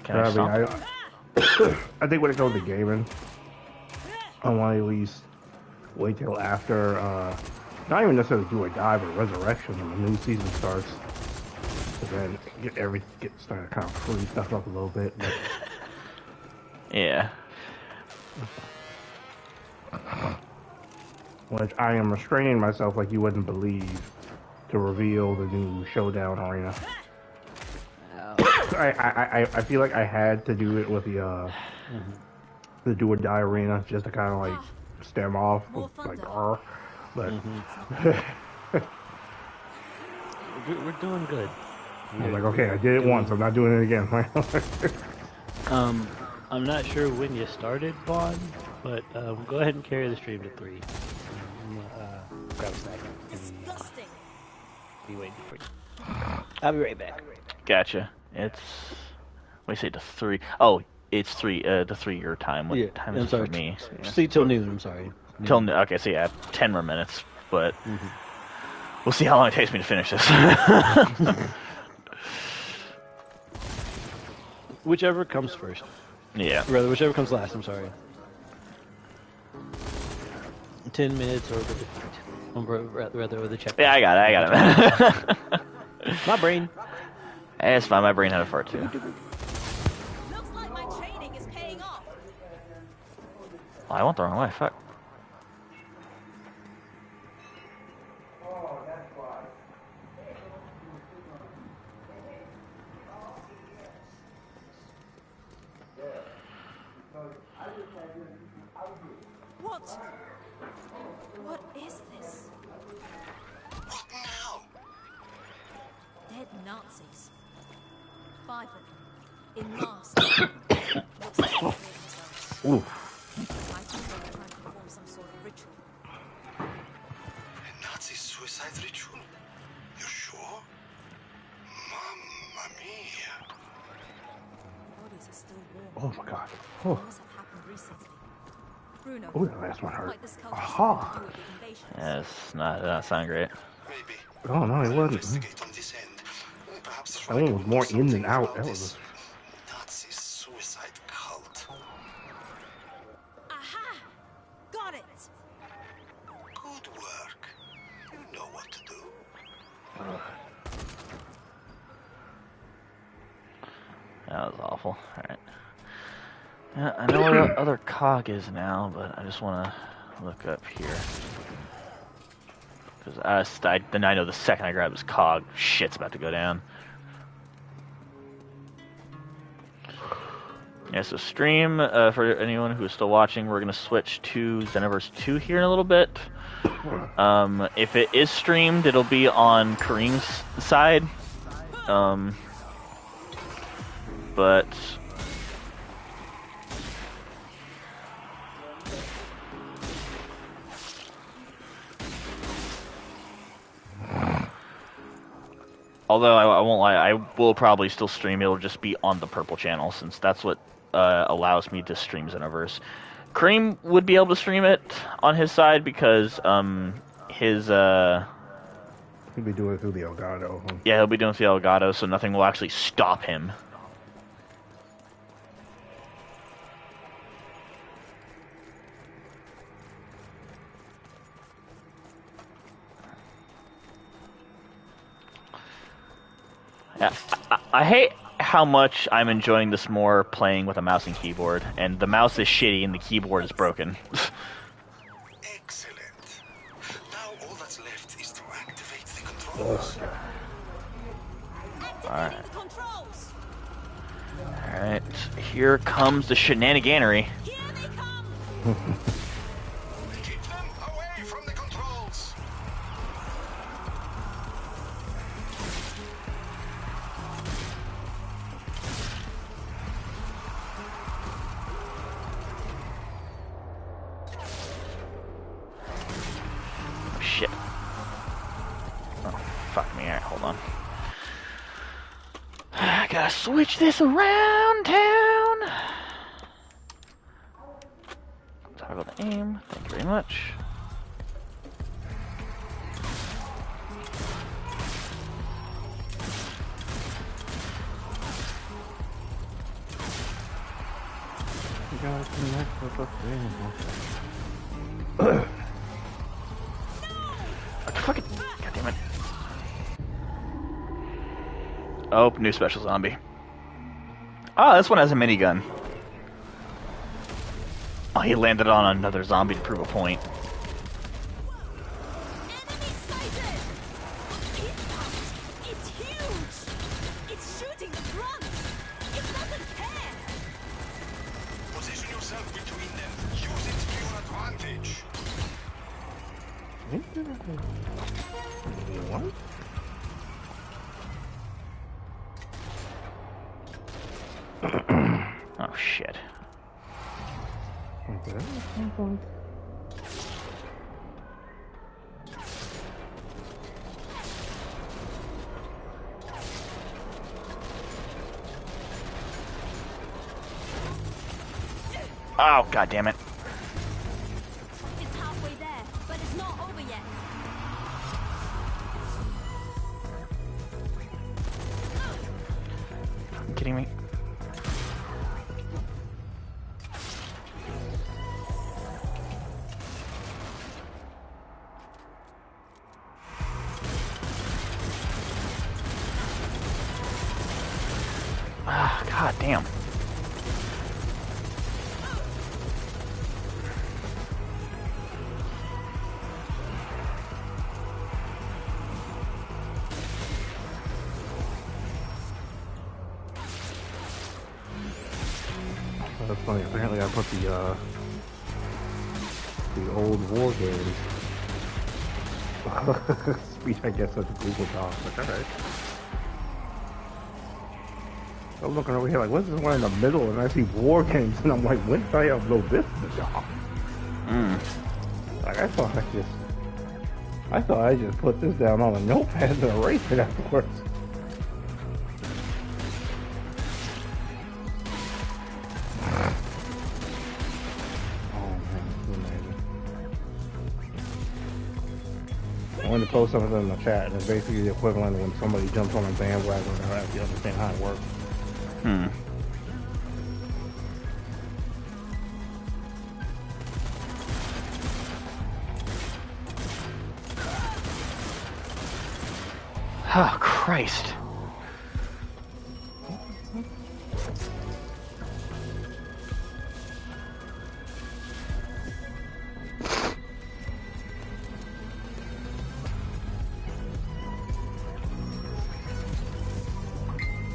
A: Can I stomp?
B: I think when it comes to gaming, I want to at least wait till after, not even necessarily do or die, but Resurrection when the new season starts. And then get started kind of free stuff up a little bit. But
A: Yeah.
B: which I am restraining myself like you wouldn't believe to reveal the new Showdown arena. I feel like I had to do it with the do or die arena just to kind of like stem off
D: More
B: like
D: thunder.
B: but
G: We're doing good.
B: I'm like, okay, I did it once, I'm not doing it again.
G: I'm not sure when you started, Vaughn, but go ahead and carry the stream to 3. Grab a snack and
D: Disgusting.
G: be waiting for you. I'll be right back.
A: Gotcha. It's... Let me say to 3. Oh, It's the 3-year time. What
G: Yeah,
A: time is
G: I'm
A: it
G: sorry.
A: for me?
G: See till noon. I'm sorry.
A: Till okay, so yeah, 10 more minutes, but
G: Mhm.
A: we'll see how long it takes me to finish this.
G: Whichever comes first.
A: Yeah.
G: Or rather, whichever comes last. I'm sorry. 10 minutes or rather with the check.
A: Yeah, I got it.
G: My brain.
A: Hey, it's fine. My brain had a fart too.
D: Looks like my training is paying off.
A: Oh, I went the wrong way. Fuck.
D: What is this?
C: What now?
D: Dead Nazis. 5 of them. In masks. Looks like they're themselves.
B: Ooh.
D: I think they were trying to perform some sort of ritual.
C: A Nazi suicide ritual? You're sure? Mamma mia.
D: Bodies are still warm.
B: Oh my god. Oh.
D: Things have happened recently. Bruno,
B: Oh, that last one hurt.
D: like this cult
B: Aha.
D: has something to do with the invasions.
A: Yeah, it's not. That sound great.
C: Maybe.
B: Oh no, it
C: We'll
B: wasn't.
C: investigate on this end. Perhaps
B: That
C: try
B: one
C: to
B: was
C: do
B: more in than
C: something
B: out.
C: about
B: That
C: this
B: was.
C: Nazi suicide cult.
D: Aha! Got it!
C: Good work. You know what to do.
A: That was awful. Alright. Yeah, I know where the other cog is now, but I just want to look up here. Because then I know the second I grab this cog, shit's about to go down. Yeah, so stream, for anyone who's still watching, we're going to switch to Xenoverse 2 here in a little bit. If it is streamed, it'll be on Kareem's side. But although I won't lie, I will probably still stream. It'll just be on the purple channel, since that's what allows me to stream Xenoverse. Kareem would be able to stream it on his side because his
B: He'll be doing it through the Elgato. Huh?
A: yeah, he'll be doing the Elgato, so nothing will actually stop him. Yeah, I hate how much I'm enjoying this more playing with a mouse and keyboard, and the mouse is shitty and the keyboard is broken.
C: Excellent. Now all that's left is to activate the controls.
D: Activating the controls!
A: Alright, here comes the shenaniganery.
D: Here they come!
C: Keep them away from the controls.
A: Oh, shit. Oh, fuck me. Alright, hold on. I gotta switch this around town. Toggle the aim. Thank you very much. Fucking, God damn it. Oh, new special zombie. Oh, this one has a minigun. Oh, he landed on another zombie to prove a point.
D: Enemy sighted! Look east out! It's huge! It's shooting the front! It doesn't care!
C: Position yourself between them. Use it to your advantage.
B: What?
A: Oh, shit. Oh, god damn it.
D: It's halfway there, but it's not over yet.
A: Are you kidding me? Ah, god damn.
B: That's funny. Apparently, I put the old war games speech, I guess, as a Google Doc. Like, all right. I'm looking over here like, what's this one in the middle? And I see war games, and I'm like, when did I upload this to the doc? Like, I thought I just put this down on a notepad and erased it afterwards. I wanted to post something in the chat, and it's basically the equivalent of when somebody jumps on a bandwagon and actually understand how it works.
A: Oh, Christ.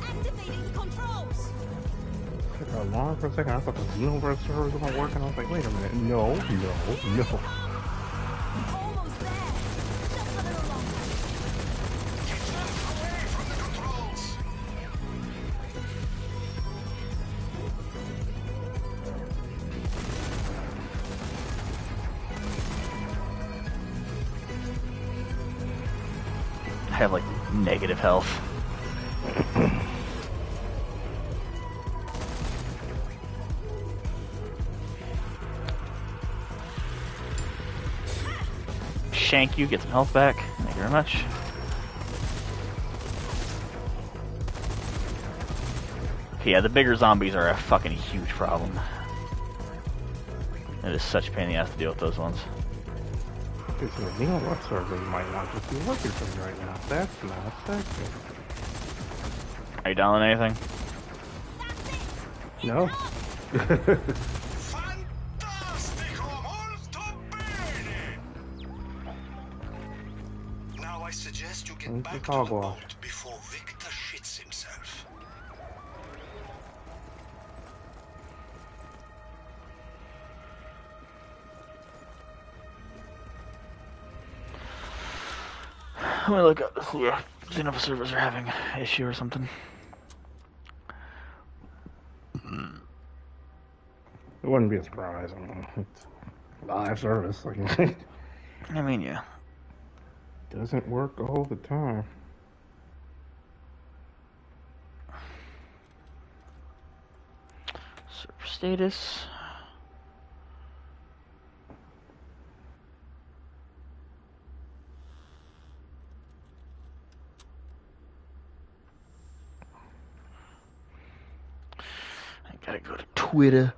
D: Activating controls.
B: Took a long for a second. I thought the Xenoverse servers weren't working. I was like, wait a minute. No.
D: Almost there. Just a little longer.
C: Away from the controls!
A: I have, like, negative health. Shank you, get some health back. Thank you very much. Yeah, the bigger zombies are a fucking huge problem. It is such a pain in the ass to deal with those ones.
B: The Xenoverse servers might not just be working for me right now. That's not sexy.
A: Are you dialing anything?
B: No.
C: Fantastico, molto bene! Now I suggest you get
B: Where's
C: back
B: the
C: to the
B: hogwash?
C: boat before Victor shits himself.
A: Let me look up. Yeah, Xenova servers are having an issue or something.
B: It wouldn't be a surprise. I mean, it's live service. Like,
A: I mean, yeah.
B: doesn't work all the time.
A: Server status. I gotta go to Twitter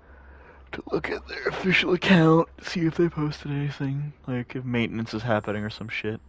A: to look at their official account, see if they posted anything, like if maintenance is happening or some shit.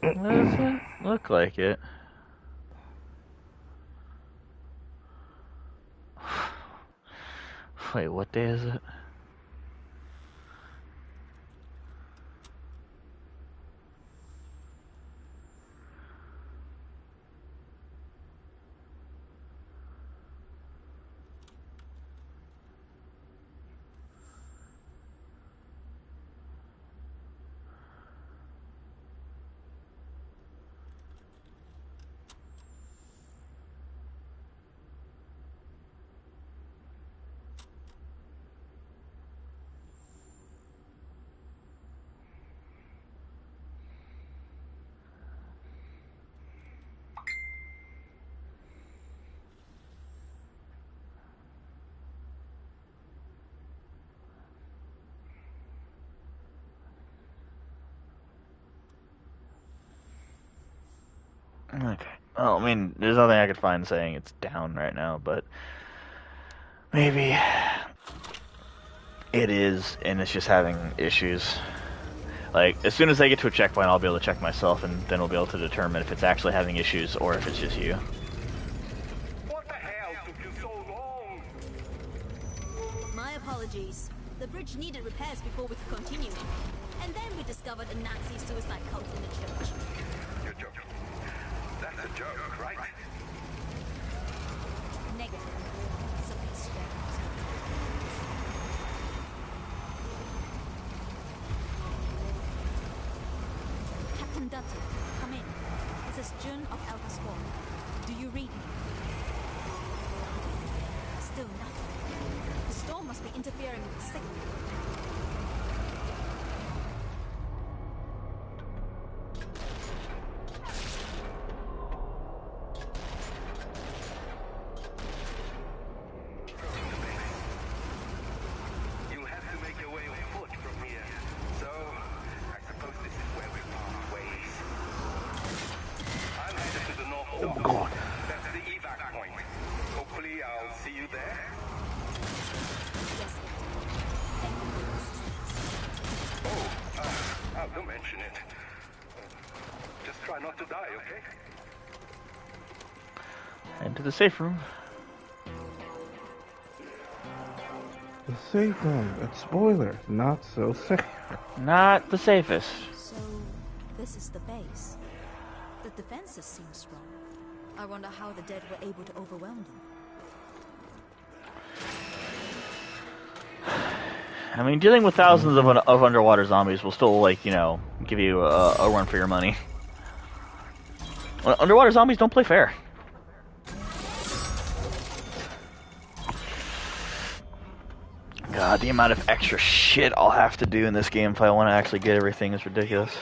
A: Doesn't look like it. Wait, what day is it? Okay. Well, I mean, there's nothing I could find saying it's down right now, but maybe it is, and it's just having issues. Like, as soon as I get to a checkpoint, I'll be able to check myself, and then we'll be able to determine if it's actually having issues or if it's just you.
C: What the hell took you so long?
D: My apologies. The bridge needed repairs before we could continue. And then we discovered a Nazi suicide cult in the church.
C: You're joking. That's a joke, right?
D: Negative. Something strange. Captain Dutton, come in. This is Jun of Alpha Squad. Do you read me? Still nothing. The storm must be interfering with the signal.
C: You'll have to make your way on foot from here. So, I suppose this is where we part ways. I'm headed to the north. Oh, God. That's the evac point. Hopefully, I'll see you there.
D: Yes, Captain. Thank you for your assistance.
C: Oh, don't mention it. Just try not to die, okay?
A: Head to the safe room.
B: The safe room. It's spoiler. Not so safe.
A: Not the safest.
D: So, this is the base. The defenses seem strong. I wonder how the dead were able to overwhelm them.
A: I mean, dealing with thousands of underwater zombies will still, like, you know, give you a run for your money. Underwater zombies don't play fair. God, the amount of extra shit I'll have to do in this game if I want to actually get everything is ridiculous.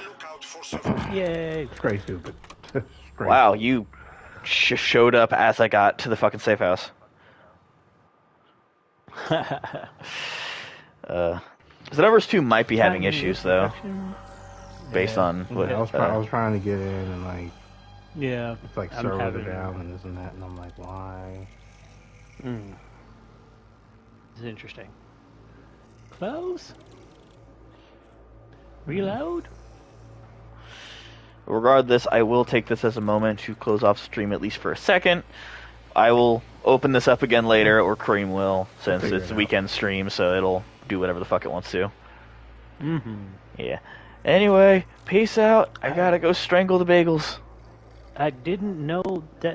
G: Yay!
B: It's crazy stupid. It's crazy.
A: Wow, you showed up as I got to the fucking safe house. The numbers 2 might be having issues though, based on what.
B: I was trying to get in and like
G: Yeah.
B: it's like
G: I'm
B: servers are
G: having-
B: down and this and that, and I'm like, why?
G: It's interesting. Close. Reload.
A: Regardless, I will take this as a moment to close off stream at least for a second. I will open this up again later, or Kareem will, since
B: figure
A: it's
B: it
A: a
B: out.
A: weekend stream, so it'll do whatever the fuck it wants to.
G: Mm-hmm.
A: Yeah. Anyway, peace out. I gotta go strangle the bagels.
G: I didn't know that